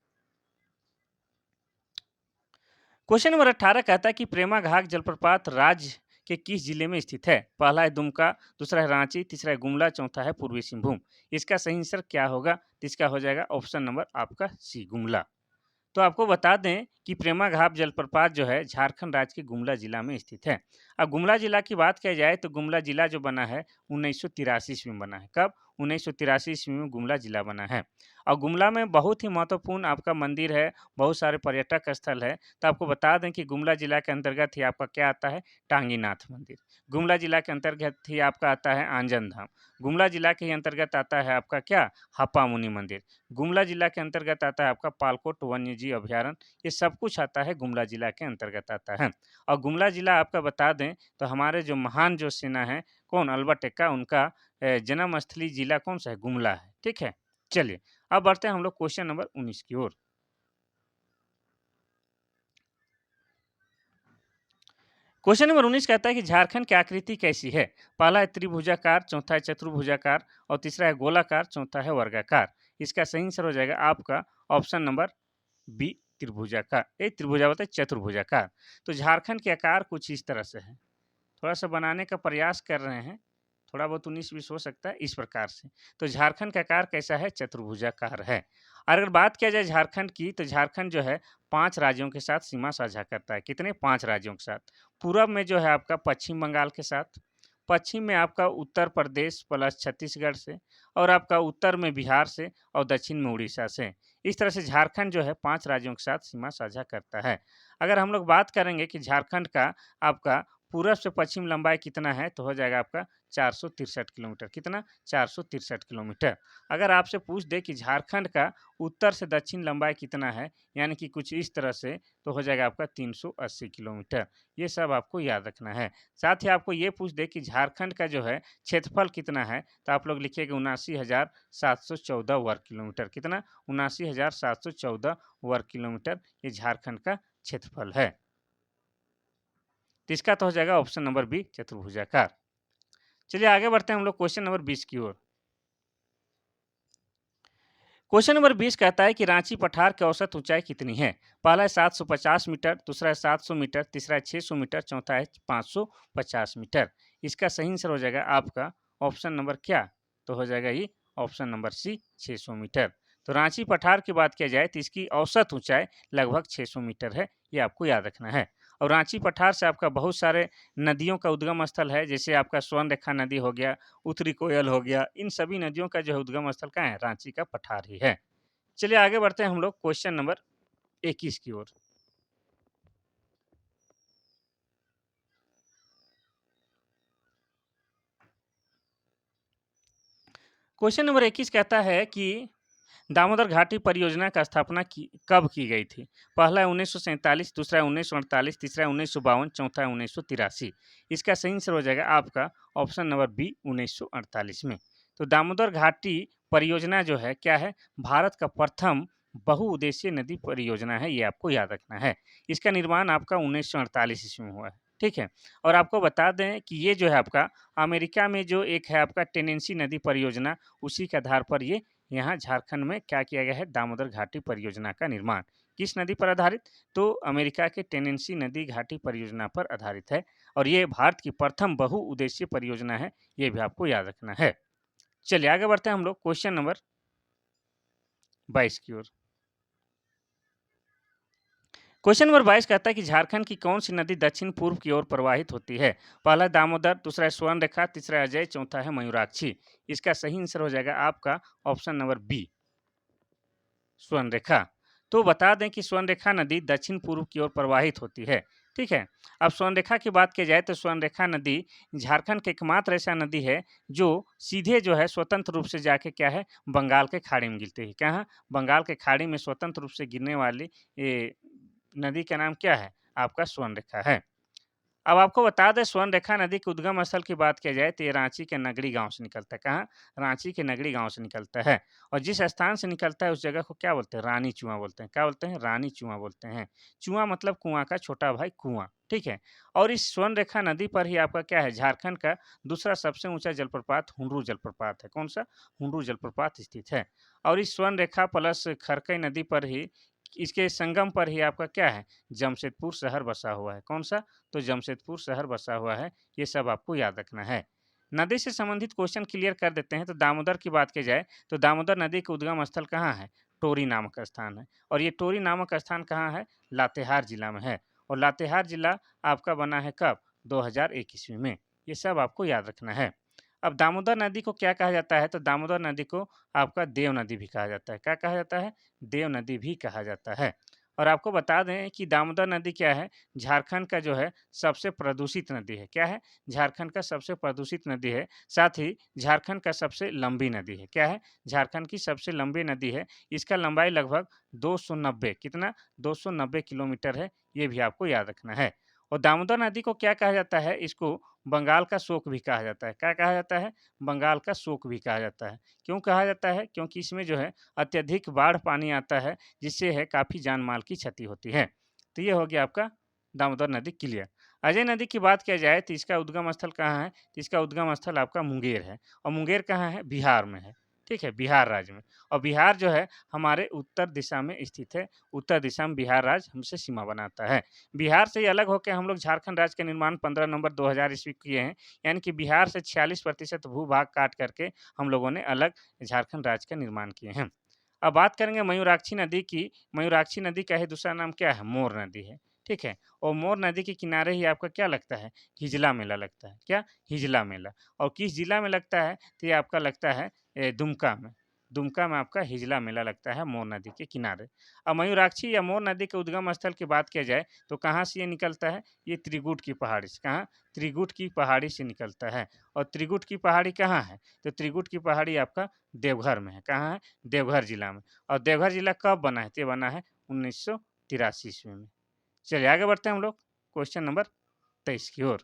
क्वेश्चन नंबर 18 कहता है कि प्रेमा घाट जलप्रपात राज्य के किस जिले में स्थित है? पहला है दुमका, दूसरा है रांची, तीसरा है गुमला, चौथा है पूर्वी सिंहभूम। इसका सही आंसर क्या होगा? तो इसका हो जाएगा ऑप्शन नंबर आपका सी, गुमला। तो आपको बता दें कि प्रेमा घाट जलप्रपात जो है झारखंड राज्य के गुमला जिला में स्थित है। अब गुमला जिला की बात किया जाए तो गुमला जिला जो बना है 1983 ईस्वी में बना है। कब? 1983 ईस्वी में गुमला जिला बना है। और गुमला में बहुत ही महत्वपूर्ण आपका मंदिर है, बहुत सारे पर्यटक स्थल है। तो आपको बता दें कि गुमला जिला के अंतर्गत ही आपका क्या आता है? टांगीनाथ मंदिर। गुमला जिला के अंतर्गत ही आपका आता है आंजन धाम। गुमला जिला के ही अंतर्गत आता है आपका क्या? हप्पा मुनि मंदिर। गुमला जिला के अंतर्गत आता है आपका पालकोट वन्यजीव अभयारण्य। ये सब कुछ आता है गुमला जिला के अंतर्गत आता है। और गुमला जिला आपका बता दें तो हमारे जो महान जो सेना है, कौन? अल्बर्ट एक्का, उनका जन्म स्थली जिला कौन सा है? गुमला है। ठीक है, चलिए अब बढ़ते हैं हम लोग क्वेश्चन नंबर 19 की ओर। क्वेश्चन नंबर 19 कहता है कि झारखंड की आकृति कैसी है? पहला है त्रिभुजाकार, चौथा है चतुर्भुजाकार और तीसरा है गोलाकार, चौथा है वर्गाकार। इसका सही आंसर हो जाएगा आपका ऑप्शन नंबर बी त्रिभुजाकार। ये त्रिभुजा होता है चतुर्भुजाकार। तो झारखंड के आकार कुछ इस तरह से है। थोड़ा-सा बनाने का प्रयास कर रहे हैं, थोड़ा बहुत 19-20 हो सकता है इस प्रकार से। तो झारखंड का आकार कैसा है? चतुर्भुजाकार है। और अगर बात किया जाए झारखंड की, तो झारखंड जो है 5 राज्यों के साथ सीमा साझा करता है। कितने? 5 राज्यों के साथ। पूरब में जो है आपका पश्चिम बंगाल के साथ, पश्चिम में आपका उत्तर प्रदेश प्लस छत्तीसगढ़ से और आपका उत्तर में बिहार से और दक्षिण में उड़ीसा से। इस तरह से झारखंड जो है 5 राज्यों के साथ सीमा साझा करता है। अगर हम लोग बात करेंगे कि झारखंड का आपका पूरब से पश्चिम लंबाई कितना है, तो हो जाएगा आपका 463 किलोमीटर। कितना? 463 किलोमीटर। अगर आपसे पूछ दे कि झारखंड का उत्तर से दक्षिण लंबाई कितना है, यानी कि कुछ इस तरह से, तो हो जाएगा आपका 380 किलोमीटर। ये सब आपको याद रखना है। साथ ही आपको ये पूछ दे कि झारखंड का जो है क्षेत्रफल कितना है, तो आप लोग लिखिएगा 79,714 वर्ग किलोमीटर। कितना? 79,714 वर्ग किलोमीटर ये झारखंड का क्षेत्रफल है। तो इसका तो हो जाएगा ऑप्शन नंबर बी चतुर्भुजाकार। चलिए आगे बढ़ते हैं हम लोग क्वेश्चन नंबर 20 की ओर। क्वेश्चन नंबर 20 कहता है कि रांची पठार की औसत ऊंचाई कितनी है? पहला है 750 मीटर, दूसरा है 700 मीटर, तीसरा है 600 मीटर, चौथा है 550 मीटर। इसका सही आंसर हो जाएगा आपका ऑप्शन नंबर क्या? तो हो जाएगा ये ऑप्शन नंबर सी 600 मीटर। तो रांची पठार की बात किया जाए तो इसकी औसत ऊंचाई लगभग 600 मीटर है, ये आपको याद रखना है। और रांची पठार से आपका बहुत सारे नदियों का उद्गम स्थल है, जैसे आपका स्वर्ण रेखा नदी हो गया, उत्तरी कोयल हो गया, इन सभी नदियों का जो है उद्गम स्थल कहाँ है? रांची का पठार ही है। चलिए आगे बढ़ते हैं हम लोग क्वेश्चन नंबर 21 की ओर। क्वेश्चन नंबर 21 कहता है कि दामोदर घाटी परियोजना का स्थापना कब की गई थी? पहला है 1947, दूसरा है 1948, तीसरा है 1952, चौथा है 1983। इसका सही आंसर हो जाएगा आपका ऑप्शन नंबर बी 1948 में। तो दामोदर घाटी परियोजना जो है क्या है? भारत का प्रथम बहुउद्देशीय नदी परियोजना है, ये आपको याद रखना है। इसका निर्माण आपका 1948 ईस्वी में हुआ है। ठीक है। और आपको बता दें कि ये जो है आपका अमेरिका में जो एक है आपका टेनेंसी नदी परियोजना, उसी के आधार पर ये यहाँ झारखंड में क्या किया गया है? दामोदर घाटी परियोजना का निर्माण। किस नदी पर आधारित? तो अमेरिका के टेनेंसी नदी घाटी परियोजना पर आधारित है और ये भारत की प्रथम बहुउद्देशीय परियोजना है, ये भी आपको याद रखना है। चलिए आगे बढ़ते हैं हम लोग क्वेश्चन नंबर 22 की ओर। क्वेश्चन नंबर 22 कहता है कि झारखंड की कौन सी नदी दक्षिण पूर्व की ओर प्रवाहित होती है? पहला है दामोदर, दूसरा है स्वर्ण रेखा, तीसरा है अजय, चौथा है मयूराक्षी। इसका सही आंसर हो जाएगा आपका ऑप्शन नंबर बी स्वर्ण रेखा। तो बता दें कि स्वर्ण रेखा नदी दक्षिण पूर्व की ओर प्रवाहित होती है। ठीक है। अब स्वर्ण रेखा की बात की जाए तो स्वर्ण रेखा नदी झारखंड की एकमात्र ऐसा नदी है जो सीधे जो है स्वतंत्र रूप से जाके क्या है? बंगाल के खाड़ी में गिरती है। क्या है? बंगाल के खाड़ी में स्वतंत्र रूप से गिरने वाली ये नदी का नाम क्या है? आपका स्वर्ण रेखा है। अब आपको बता दें स्वर्ण रेखा नदी के उद्गम स्थल की बात किया जाए तो ये रांची के नगड़ी गांव से निकलता है। कहाँ? रांची के नगड़ी गांव से निकलता है और जिस स्थान से निकलता है उस जगह को क्या बोलते हैं? रानी चुआ बोलते हैं। क्या बोलते हैं? रानी चुआ बोलते हैं। चुआ मतलब कुआं का छोटा भाई कुआं। ठीक है। और इस स्वर्ण रेखा नदी पर ही आपका क्या है? झारखंड का दूसरा सबसे ऊंचा जलप्रपात हुंडरू जलप्रपात है। कौन सा? हुंडरू जलप्रपात स्थित है। और इस स्वर्ण रेखा प्लस खरकई नदी पर ही इसके संगम पर ही आपका क्या है? जमशेदपुर शहर बसा हुआ है। कौन सा? तो जमशेदपुर शहर बसा हुआ है। ये सब आपको याद रखना है। नदी से संबंधित क्वेश्चन क्लियर कर देते हैं। तो दामोदर की बात की जाए तो दामोदर नदी का उद्गम स्थल कहाँ है? टोरी नामक स्थान है और ये टोरी नामक स्थान कहाँ है? लातेहार जिला में है और लातेहार जिला आपका बना है कब? 2001 ईस्वी में। ये सब आपको याद रखना है। अब दामोदर नदी को क्या कहा जाता है? तो दामोदर नदी को आपका देव नदी भी कहा जाता है। क्या कहा जाता है? देव नदी भी कहा जाता है। और आपको बता दें कि दामोदर नदी क्या है? झारखंड का जो है सबसे प्रदूषित नदी है। क्या है? झारखंड का सबसे प्रदूषित नदी है। साथ ही झारखंड का सबसे लंबी नदी है। क्या है? झारखंड की सबसे लंबी नदी है। इसका लंबाई लगभग 290 कितना? 290 किलोमीटर है। ये भी आपको याद रखना है। और दामोदर नदी को क्या कहा जाता है? इसको बंगाल का शोक भी कहा जाता है। क्या कहा जाता है? बंगाल का शोक भी कहा जाता है। क्यों कहा जाता है? क्योंकि इसमें जो है अत्यधिक बाढ़ पानी आता है, जिससे है काफ़ी जान माल की क्षति होती है। तो ये हो गया आपका दामोदर नदी क्लियर। अजय नदी की बात किया जाए तो इसका उद्गम स्थल कहाँ है? तो इसका उद्गम स्थल आपका मुंगेर है और मुंगेर कहाँ है? बिहार में है। ठीक है, बिहार राज्य में। और बिहार जो है हमारे उत्तर दिशा में स्थित है। उत्तर दिशा में बिहार राज्य हमसे सीमा बनाता है। बिहार से ही अलग होकर हम लोग झारखंड राज्य का निर्माण 15 नवंबर 2000 ईस्वी को किए हैं। यानी कि बिहार से 46% भू-भाग काट करके हम लोगों ने अलग झारखंड राज्य का निर्माण किए हैं। अब बात करेंगे मयूराक्षी नदी की। मयूराक्षी नदी का ही दूसरा नाम क्या है? मोर नदी है। ठीक है? और मोर नदी के किनारे ही आपका क्या लगता है? हिजला मेला लगता है। क्या? हिजला मेला। और किस जिला में लगता है? तो ये आपका लगता है दुमका में। दुमका में आपका हिजला मेला लगता है मोर नदी के किनारे। अब मयूराक्षी या मोर नदी के उद्गम स्थल की बात किया जाए तो कहाँ से ये निकलता है? ये त्रिकुट की पहाड़ी से। कहाँ? त्रिकुट की पहाड़ी से निकलता है। और त्रिकुट की पहाड़ी कहाँ है? तो त्रिकुट की पहाड़ी आपका देवघर में है। कहाँ है? देवघर जिला में। और देवघर जिला कब बना है? तो ये बना है 1983 ईस्वी में। चलिए आगे बढ़ते हैं हम लोग क्वेश्चन नंबर 23 की ओर।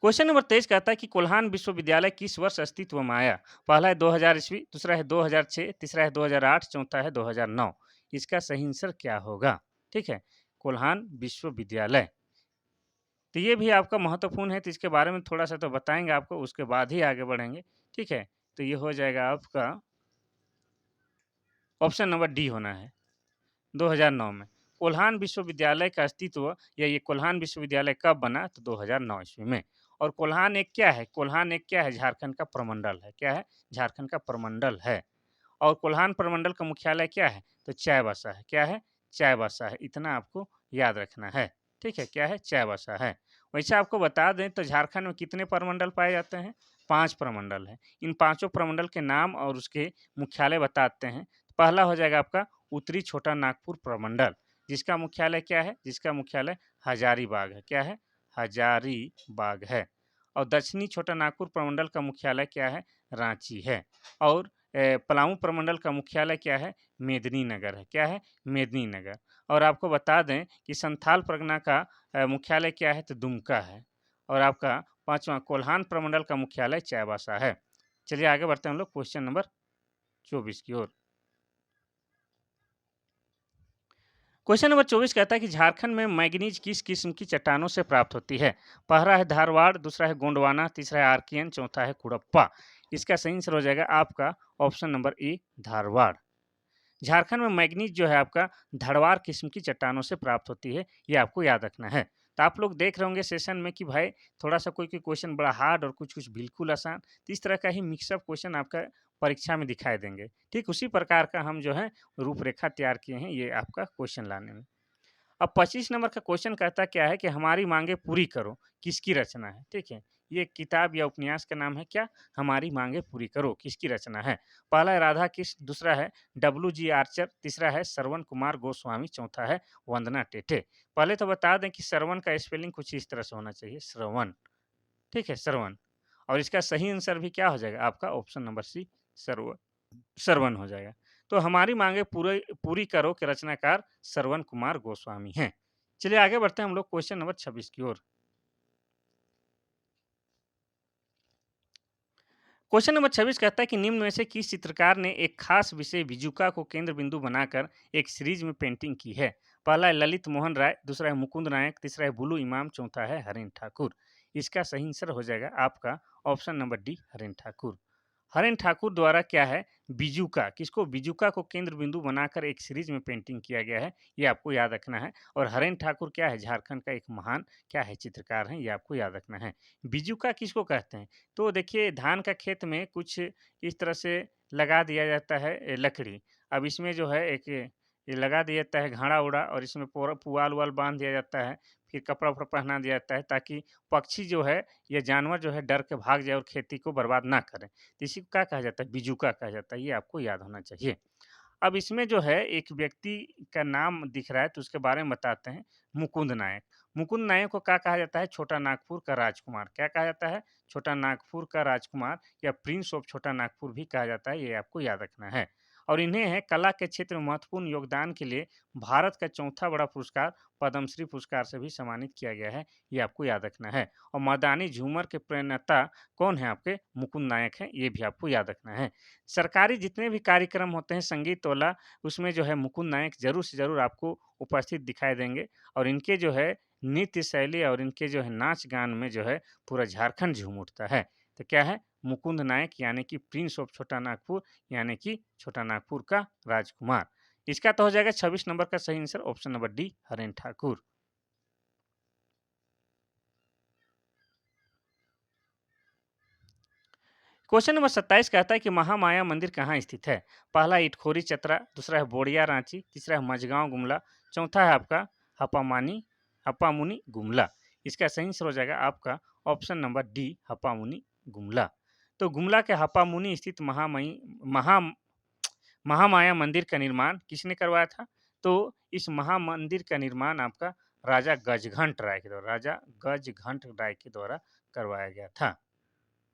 क्वेश्चन नंबर 23 कहता है कि कोल्हान विश्वविद्यालय किस वर्ष अस्तित्व में आया? पहला है 2000 ईस्वी, दूसरा है 2006, तीसरा है 2008, चौथा है 2009। इसका सही आंसर क्या होगा? ठीक है, कोल्हान विश्वविद्यालय। तो ये भी आपका महत्वपूर्ण है, तो इसके बारे में थोड़ा सा तो बताएंगे आपको, उसके बाद ही आगे बढ़ेंगे। ठीक है, तो ये हो जाएगा आपका ऑप्शन नंबर डी होना है। 2009 में। कोल्हान विश्वविद्यालय का अस्तित्व या ये कोल्हान विश्वविद्यालय कब बना? तो 2009 ईस्वी में। और कोल्हान एक क्या है? कोल्हान एक क्या है? झारखंड का प्रमंडल है। क्या है? झारखंड का प्रमंडल है। और कोल्हान प्रमंडल का मुख्यालय क्या है? तो चाईबासा है। क्या है? चाईबासा है। इतना आपको याद रखना है। ठीक है, क्या है? चाईबासा है। वैसे आपको बता दें तो झारखंड में कितने प्रमंडल पाए जाते हैं? 5 प्रमंडल हैं। इन पाँचों प्रमंडल के नाम और उसके मुख्यालय बताते हैं। पहला हो जाएगा आपका उत्तरी छोटा नागपुर प्रमंडल, जिसका मुख्यालय क्या है? जिसका मुख्यालय हजारीबाग है। क्या है? हजारीबाग है। और दक्षिणी छोटा नागपुर प्रमंडल का मुख्यालय क्या है? रांची है। और पलामू प्रमंडल का मुख्यालय क्या है? मेदिनीनगर है। क्या है? मेदिनीनगर। और आपको बता दें कि संथाल परगना का मुख्यालय क्या है? तो दुमका है। और आपका पांचवा कोल्हान प्रमंडल का मुख्यालय चाईबासा है। चलिए आगे बढ़ते हैं हम लोग क्वेश्चन नंबर 24 की ओर। क्वेश्चन नंबर 24 कहता है कि झारखंड में मैग्नीज किस किस्म की चट्टानों से प्राप्त होती है? पहला है धारवाड़, दूसरा है गोंडवाना, तीसरा है आर्कियन, चौथा है कुड़प्पा। इसका सही आंसर हो जाएगा आपका option number A Dharwad. Jharkhand में मैग्नीज जो है आपका धड़वार किस्म की चट्टानों से प्राप्त होती है, ये आपको याद रखना है। तो आप लोग देख रहे होंगे सेशन में कि भाई थोड़ा सा कोई कोई क्वेश्चन बड़ा हार्ड और कुछ कुछ बिल्कुल आसान, तो इस तरह का ही मिक्सअप क्वेश्चन आपका परीक्षा में दिखाई देंगे। ठीक उसी प्रकार का हम जो है रूपरेखा तैयार किए हैं ये आपका क्वेश्चन लाने में। अब 25 नंबर का क्वेश्चन कहता क्या है कि हमारी मांगे पूरी करो, किसकी रचना है? ठीक है, ये किताब या उपन्यास का नाम है क्या? हमारी मांगे पूरी करो, किसकी रचना है? पहला है राधा कृष्ण, दूसरा है डब्ल्यू जी आर्चर, तीसरा है श्रवण कुमार गोस्वामी, चौथा है वंदना टेटे। पहले तो बता दें कि श्रवण का स्पेलिंग कुछ इस तरह से होना चाहिए, श्रवण। ठीक है, श्रवण। और इसका सही आंसर भी क्या हो जाएगा आपका? ऑप्शन नंबर सी, श्रवण। श्रवण हो जाएगा। तो हमारी मांगे पूरी पूरी करो के रचनाकार श्रवण कुमार गोस्वामी हैं। चलिए आगे बढ़ते हैं हम लोग क्वेश्चन नंबर 26 की ओर। क्वेश्चन नंबर 26 कहता है कि निम्न में से किस चित्रकार ने एक खास विषय विजुका को केंद्र बिंदु बनाकर एक सीरीज में पेंटिंग की है? पहला है ललित मोहन राय, दूसरा है मुकुंद नायक, तीसरा है बुलू इमाम, चौथा है हरेन ठाकुर। इसका सही आंसर हो जाएगा आपका ऑप्शन नंबर डी हरेन ठाकुर। हरेन ठाकुर द्वारा क्या है? बिजुका, किसको? बिजुका को केंद्र बिंदु बनाकर एक सीरीज में पेंटिंग किया गया है, ये आपको याद रखना है। और हरेन ठाकुर क्या है? झारखंड का एक महान क्या है? चित्रकार हैं, ये आपको याद रखना है। बिजुका किसको कहते हैं? तो देखिए धान का खेत में कुछ इस तरह से लगा दिया जाता है लकड़ी। अब इसमें जो है एक ये लगा दिया जाता है घाड़ा उड़ा और इसमें पुआल उवाल बांध दिया जाता है, फिर कपड़ा उपड़ा पहना दिया जाता है ताकि पक्षी जो है या जानवर जो है डर के भाग जाए और खेती को बर्बाद ना करें। तो इसी को क्या कहा जाता है? बिजुका कहा जाता है, ये आपको याद होना चाहिए। अब इसमें जो है एक व्यक्ति का नाम दिख रहा है तो उसके बारे में बताते हैं, मुकुंद नायक। मुकुंद नायक को क्या कहा जाता है? छोटा नागपुर का राजकुमार। क्या कहा जाता है? छोटा नागपुर का राजकुमार या प्रिंस ऑफ छोटा नागपुर भी कहा जाता है, ये आपको याद रखना है। और इन्हें है कला के क्षेत्र में महत्वपूर्ण योगदान के लिए भारत का चौथा बड़ा पुरस्कार पद्मश्री पुरस्कार से भी सम्मानित किया गया है, ये आपको याद रखना है। और मर्दानी झूमर के प्रणेता कौन है आपके? मुकुंद नायक हैं, ये भी आपको याद रखना है। सरकारी जितने भी कार्यक्रम होते हैं संगीत वाला, उसमें जो है मुकुंद नायक ज़रूर से ज़रूर आपको उपस्थित दिखाई देंगे और इनके जो है नृत्य शैली और इनके जो है नाच-गान में जो है पूरा झारखंड झूम उठता है। तो क्या है? मुकुंद नायक यानी कि प्रिंस ऑफ छोटा नागपुर यानी कि छोटा नागपुर का राजकुमार। इसका तो हो जाएगा 26 नंबर का सही आंसर ऑप्शन नंबर डी हरेन ठाकुर। क्वेश्चन नंबर 27 कहता है कि महामाया मंदिर कहाँ स्थित है? पहला इटखोरी चतरा, दूसरा है बोड़िया रांची, तीसरा है मझगांव गुमला, चौथा है आपका हपामानी हपामुनी गुमला। इसका सही आंसर हो जाएगा आपका ऑप्शन नंबर डी हपामुनी गुमला। तो गुमला के हपामुनी स्थित महामाया मंदिर का निर्माण किसने करवाया था? तो इस महामंदिर का निर्माण आपका राजा गजघंट राय के द्वारा करवाया गया था।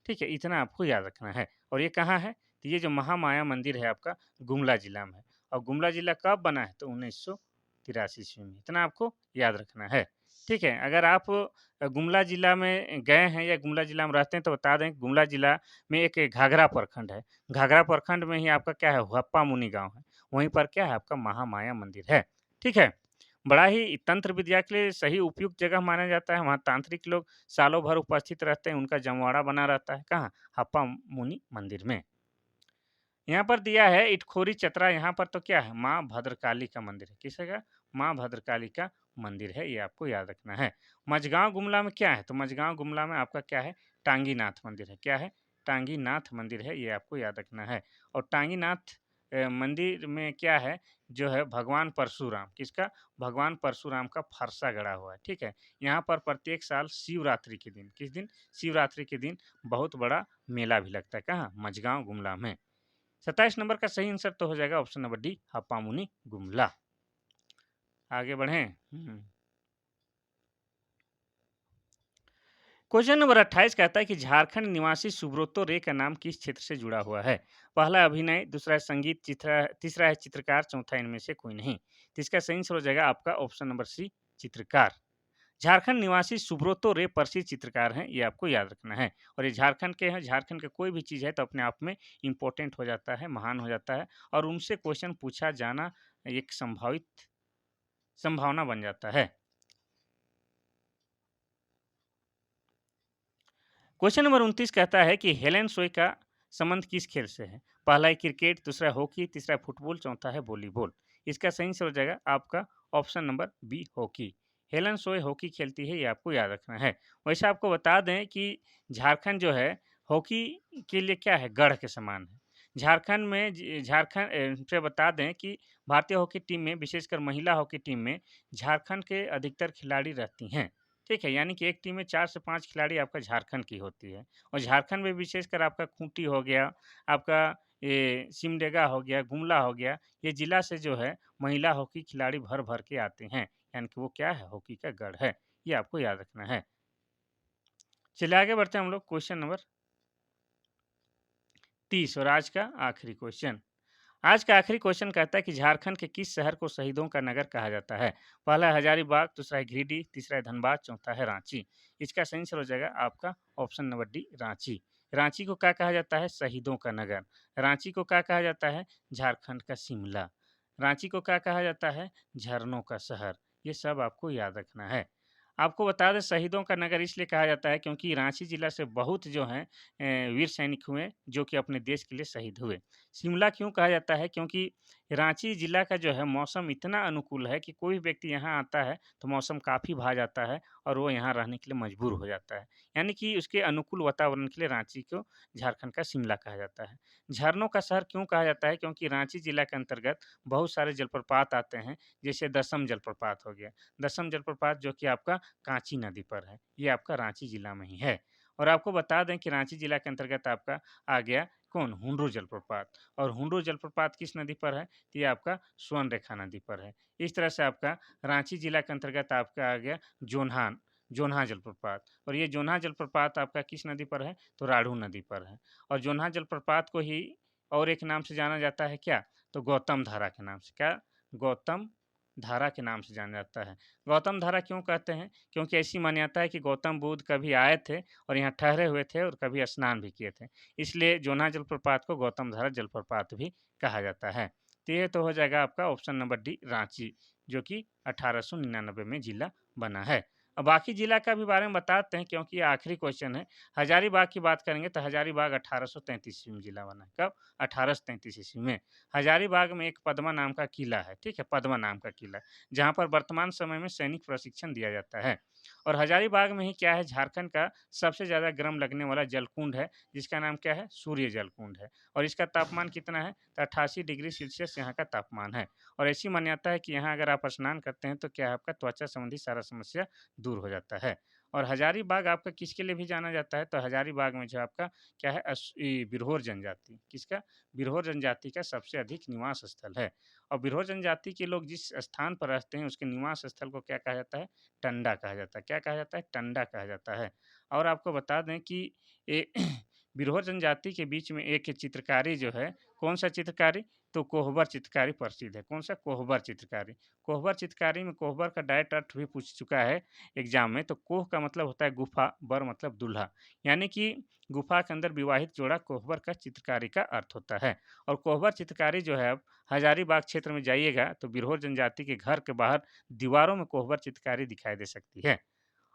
ठीक है, इतना आपको याद रखना है। और ये कहाँ है? तो ये जो महामाया मंदिर है आपका गुमला जिला में है। और गुमला जिला कब बना है? तो 1983 ईस्वी में। इतना आपको याद रखना है। ठीक है, अगर आप गुमला जिला में गए हैं या गुमला जिला में रहते हैं तो बता दें गुमला जिला में एक घाघरा प्रखंड है। घाघरा प्रखंड में ही आपका क्या है? हुप्पा मुनि गाँव है। वहीं पर क्या है? आपका महामाया मंदिर है। ठीक है? बड़ा ही तंत्र विद्या के लिए सही उपयुक्त जगह माना जाता है। वहाँ तांत्रिक लोग सालों भर उपस्थित रहते हैं, उनका जमवाड़ा बना रहता है। कहाँ? हप्पा मुनि मंदिर में। यहाँ पर दिया है इटखोरी चतरा, यहाँ पर तो क्या है? माँ भद्रकाली का मंदिर है। किसका? माँ भद्रकाली का मंदिर है, ये आपको याद रखना है। मझगाँव गुमला में क्या है? तो मझगाँव गुमला में आपका क्या है? टांगीनाथ मंदिर है। क्या है? टांगीनाथ मंदिर है, ये आपको याद रखना है। और टांगीनाथ मंदिर में क्या है? जो है भगवान परशुराम, किसका? भगवान परशुराम का फरसा गड़ा हुआ है। ठीक है? यहाँ पर प्रत्येक साल शिवरात्रि के दिन, किस दिन? शिवरात्रि के दिन बहुत बड़ा मेला भी लगता है। कहाँ? मझगाँव गुमला में। 27 नंबर का सही आंसर तो हो जाएगा ऑप्शन नंबर डी हपामुनी गुमला। आगे बढ़ें। क्वेश्चन नंबर 28 कहता है कि झारखंड निवासी सुब्रतो रे का नाम किस क्षेत्र से जुड़ा हुआ है? पहला अभिनय, दूसरा है संगीत, तीसरा है चित्रकार, चौथा इनमें से कोई नहीं। तो इसका सही आंसर हो जाएगा आपका ऑप्शन नंबर सी चित्रकार। झारखंड निवासी सुब्रतो रे प्रसिद्ध चित्रकार हैं, ये आपको याद रखना है। और ये झारखंड के हैं, झारखंड का कोई भी चीज़ है तो अपने आप में इम्पोर्टेंट हो जाता है, महान हो जाता है और उनसे क्वेश्चन पूछा जाना एक संभावित संभावना बन जाता है। क्वेश्चन नंबर 29 कहता है कि हेलेन सोय का संबंध किस खेल से है? पहला है क्रिकेट, दूसरा है हॉकी, तीसरा है फुटबॉल, चौथा है वॉलीबॉल। इसका सही आंसर हो जाएगा आपका option number B hockey. Helen Soy hockey खेलती है, ये आपको याद रखना है। वैसे आपको बता दें कि झारखंड जो है हॉकी के लिए क्या है? गढ़ के समान है। झारखंड में से बता दें कि भारतीय हॉकी टीम में विशेषकर महिला हॉकी टीम में झारखंड के अधिकतर खिलाड़ी रहती हैं। ठीक है, यानी कि एक टीम में 4 से 5 खिलाड़ी आपका झारखंड की होती है और झारखंड में विशेषकर आपका खूंटी हो गया, आपका ये सिमडेगा हो गया, गुमला हो गया, ये जिला से जो है महिला हॉकी खिलाड़ी भर-भर के आते हैं, यानी कि वो क्या है? हॉकी का गढ़ है। ये आपको याद रखना है। चलिए आगे बढ़ते हैं हम लोग क्वेश्चन नंबर 30 और आज का आखिरी क्वेश्चन। आज का आखिरी क्वेश्चन कहता है कि झारखंड के किस शहर को शहीदों का नगर कहा जाता है? पहला है हजारीबाग, दूसरा है गिरिडीह, तीसरा है धनबाद, चौथा है रांची। इसका सही आंसर हो जाएगा आपका option number D Ranchi. Ranchi को क्या कहा जाता है? शहीदों का नगर। रांची को क्या कहा जाता है? झारखंड का शिमला। रांची को क्या कहा जाता है? झरनों का शहर। ये सब आपको याद रखना है। आपको बता दें शहीदों का नगर इसलिए कहा जाता है क्योंकि रांची जिला से बहुत जो हैं वीर सैनिक हुए जो कि अपने देश के लिए शहीद हुए। शिमला क्यों कहा जाता है? क्योंकि रांची जिला का जो है मौसम इतना अनुकूल है कि कोई भी व्यक्ति यहाँ आता है तो मौसम काफ़ी भा जाता है और वो यहाँ रहने के लिए मजबूर हो जाता है। यानी कि उसके अनुकूल वातावरण के लिए रांची को झारखंड का शिमला कहा जाता है। झरनों का शहर क्यों कहा जाता है? क्योंकि रांची जिला के अंतर्गत बहुत सारे जलप्रपात आते हैं, जैसे दसम जलप्रपात हो गया। दसम जलप्रपात जो कि आपका कांची नदी पर है, ये आपका रांची जिला में ही है। और आपको बता दें कि रांची जिला के अंतर्गत आपका आ गया कौन? हुंडरू जलप्रपात। और हुंडरू जलप्रपात किस नदी पर है? तो ये आपका स्वर्णरेखा नदी पर है। इस तरह से आपका रांची जिला के अंतर्गत आपका आ गया जोन्हान जोन्हा जलप्रपात। और ये जोन्हा जलप्रपात आपका किस नदी पर है? तो राढ़ू नदी पर है। और जोन्हा जलप्रपात को ही और एक नाम से जाना जाता है क्या? तो गौतम धारा के नाम से। क्या? गौतम धारा के नाम से जाना जाता है। गौतम धारा क्यों कहते हैं? क्योंकि ऐसी मान्यता है कि गौतम बुद्ध कभी आए थे और यहाँ ठहरे हुए थे और कभी स्नान भी किए थे। इसलिए जोना जलप्रपात को गौतम धारा जलप्रपात भी कहा जाता है। तो ये तो हो जाएगा आपका ऑप्शन नंबर डी, रांची, जो कि 1899 में जिला बना है। अब बाकी जिला का भी बारे में बताते हैं, क्योंकि ये आखिरी क्वेश्चन है। हजारीबाग की बात करेंगे तो हजारीबाग 1833 ईस्वी में जिला बना है। कब? 1833 ईस्वी में। हजारीबाग में एक पद्मा नाम का किला है, ठीक है, पद्मा नाम का किला, जहाँ पर वर्तमान समय में सैनिक प्रशिक्षण दिया जाता है। और हजारीबाग में ही क्या है, झारखंड का सबसे ज़्यादा गर्म लगने वाला जलकुंड है, जिसका नाम क्या है, सूर्य जलकुंड है। और इसका तापमान कितना है, तो 88 डिग्री सेल्सियस यहाँ का तापमान है। और ऐसी मान्यता है कि यहाँ अगर आप स्नान करते हैं तो क्या है, आपका त्वचा संबंधी सारा समस्या दूर हो जाता है। और हजारीबाग आपका किसके लिए भी जाना जाता है, तो हजारीबाग में जो आपका क्या है, बिरहोर जनजाति, किसका, बिरहोर जनजाति का सबसे अधिक निवास स्थल है। और बिरहोर जनजाति के लोग जिस स्थान पर रहते हैं उसके निवास स्थल को क्या कहा जाता है, टंडा कहा जाता है। क्या कहा जाता है, टंडा कहा जाता है। और आपको बता दें कि ए, बिरहोर जनजाति के बीच में एक चित्रकारी जो है, कौन सा चित्रकारी, तो कोहबर चित्रकारी प्रसिद्ध है। कौन सा, कोहबर चित्रकारी। कोहबर चित्रकारी में कोहबर का डायरेक्ट अर्थ भी पूछ चुका है एग्जाम में। तो कोह का मतलब होता है गुफा, बर मतलब दूल्हा, यानी कि गुफा के अंदर विवाहित जोड़ा कोहबर का चित्रकारी का अर्थ होता है। और कोहबर चित्रकारी जो है, अब हजारीबाग क्षेत्र में जाइएगा तो बिरहोर जनजाति के घर के बाहर दीवारों में कोहबर चित्रकारी दिखाई दे सकती है।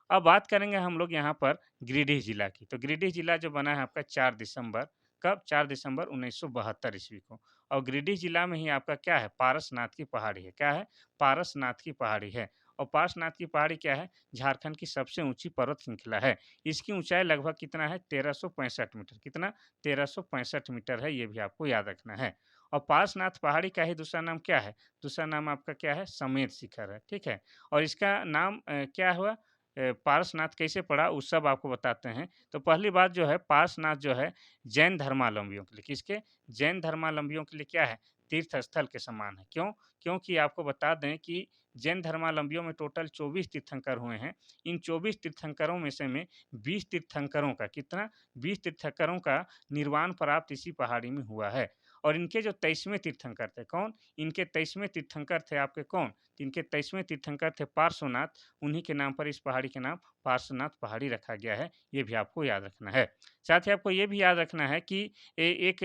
अब बात करेंगे हम लोग यहाँ पर गिरिडीह जिला की। तो गिरिडीह जिला जो बना है आपका 4 दिसंबर, कब, 4 दिसंबर 1972 ईस्वी को। और गिरिडीह जिला में ही आपका क्या है, पारसनाथ की पहाड़ी है। क्या है, पारसनाथ की पहाड़ी है। और पारसनाथ की पहाड़ी क्या है, झारखंड की सबसे ऊंची पर्वत श्रृंखला है। इसकी ऊंचाई लगभग कितना है, 1365 मीटर। कितना, 1365 मीटर है, ये भी आपको याद रखना है। और पारसनाथ पहाड़ी का ही दूसरा नाम क्या है, दूसरा नाम आपका क्या है, समेत शिखर है, ठीक है। और इसका नाम क्या हुआ, पारसनाथ कैसे पड़ा, उस सब आपको बताते हैं। तो पहली बात जो है, पारसनाथ जो है जैन धर्मावलंबियों के लिए, किसके, जैन धर्मावलंबियों के लिए क्या है, तीर्थ स्थल के समान है। क्यों? क्योंकि आपको बता दें कि जैन धर्मावलंबियों में टोटल 24 तीर्थंकर हुए हैं। इन 24 तीर्थंकरों में से 20 तीर्थंकरों का, कितना, 20 तीर्थंकरों का निर्वाण प्राप्त इसी पहाड़ी में हुआ है। और इनके जो 23वें तीर्थंकर थे, कौन, इनके 23वें तीर्थंकर थे आपके कौन, इनके 23वें तीर्थंकर थे पार्श्वनाथ। उन्हीं के नाम पर इस पहाड़ी के नाम पार्श्वनाथ पहाड़ी रखा गया है। ये भी आपको याद रखना है। साथ ही आपको ये भी याद रखना है कि एक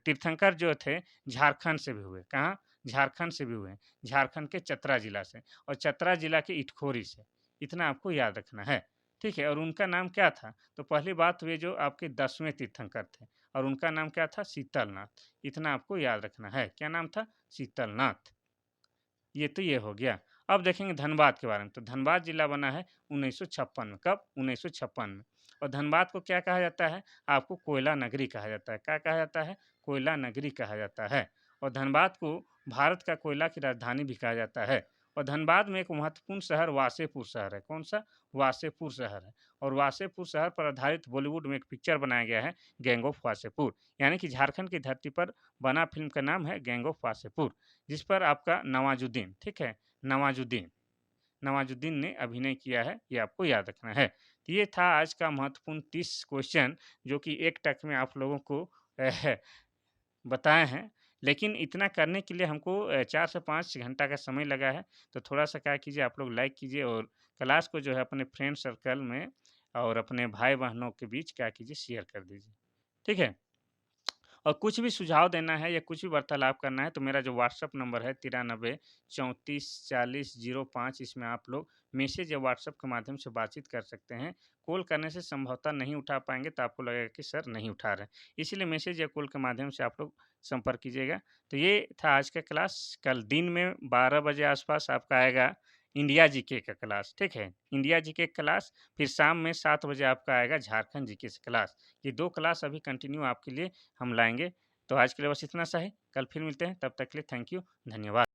तीर्थंकर जो थे झारखंड से भी हुए। कहाँ, झारखंड से भी हुए हैं। झारखंड के चतरा जिला से, और चतरा जिला के इटखोरी से। इतना आपको याद रखना है, ठीक है। और उनका नाम क्या था, तो पहली बात वे जो आपके 10वें तीर्थंकर थे, और उनका नाम क्या था, शीतलनाथ। इतना आपको याद रखना है। क्या नाम था, शीतलनाथ। ये तो ये हो गया। अब देखेंगे धनबाद के बारे में। तो धनबाद जिला बना है 1956 में। कब, 1956 में। और धनबाद को क्या कहा जाता है, आपको कोयला नगरी कहा जाता है। क्या कहा जाता है, कोयला नगरी कहा जाता है। और धनबाद को भारत का कोयला की राजधानी भी कहा जाता है। और धनबाद में एक महत्वपूर्ण शहर वासेपुर शहर है। कौन सा, वासेपुर शहर है। और वासेपुर शहर पर आधारित बॉलीवुड में एक पिक्चर बनाया गया है, गैंग ऑफ वासेपुर। यानी कि झारखंड की धरती पर बना फिल्म का नाम है गैंग ऑफ वासेपुर, जिस पर आपका नवाजुद्दीन, ठीक है, नवाजुद्दीन, नवाजुद्दीन ने अभिनय किया है। ये आपको याद रखना है। तो ये था आज का महत्वपूर्ण 30 क्वेश्चन, जो कि एक टक में आप लोगों को बताए हैं। लेकिन इतना करने के लिए हमको 4 से 5 घंटा का समय लगा है। तो थोड़ा-सा क्या कीजिए, आप लोग लाइक कीजिए और क्लास को जो है अपने फ्रेंड सर्कल में और अपने भाई-बहनों के बीच क्या कीजिए, शेयर कर दीजिए। ठीक है? और कुछ भी सुझाव देना है या कुछ भी वार्तालाप करना है तो मेरा जो व्हाट्सअप नंबर है 93 34 40 05, इसमें आप लोग मैसेज या व्हाट्सअप के माध्यम से बातचीत कर सकते हैं। कॉल करने से संभवतः नहीं उठा पाएंगे तो आपको लगेगा कि सर नहीं उठा रहे हैं, इसीलिए मैसेज या कॉल के माध्यम से आप लोग संपर्क कीजिएगा। तो ये था आज का क्लास। कल दिन में 12 बजे आसपास आपका आएगा इंडिया जीके का क्लास, ठीक है, इंडिया जीके क्लास। फिर शाम में 7 बजे आपका आएगा झारखंड जीके क्लास। ये 2 क्लास अभी कंटिन्यू आपके लिए हम लाएँगे। तो आज के लिए बस इतना सा ही। कल फिर मिलते हैं, तब तक के लिए थैंक यू, धन्यवाद।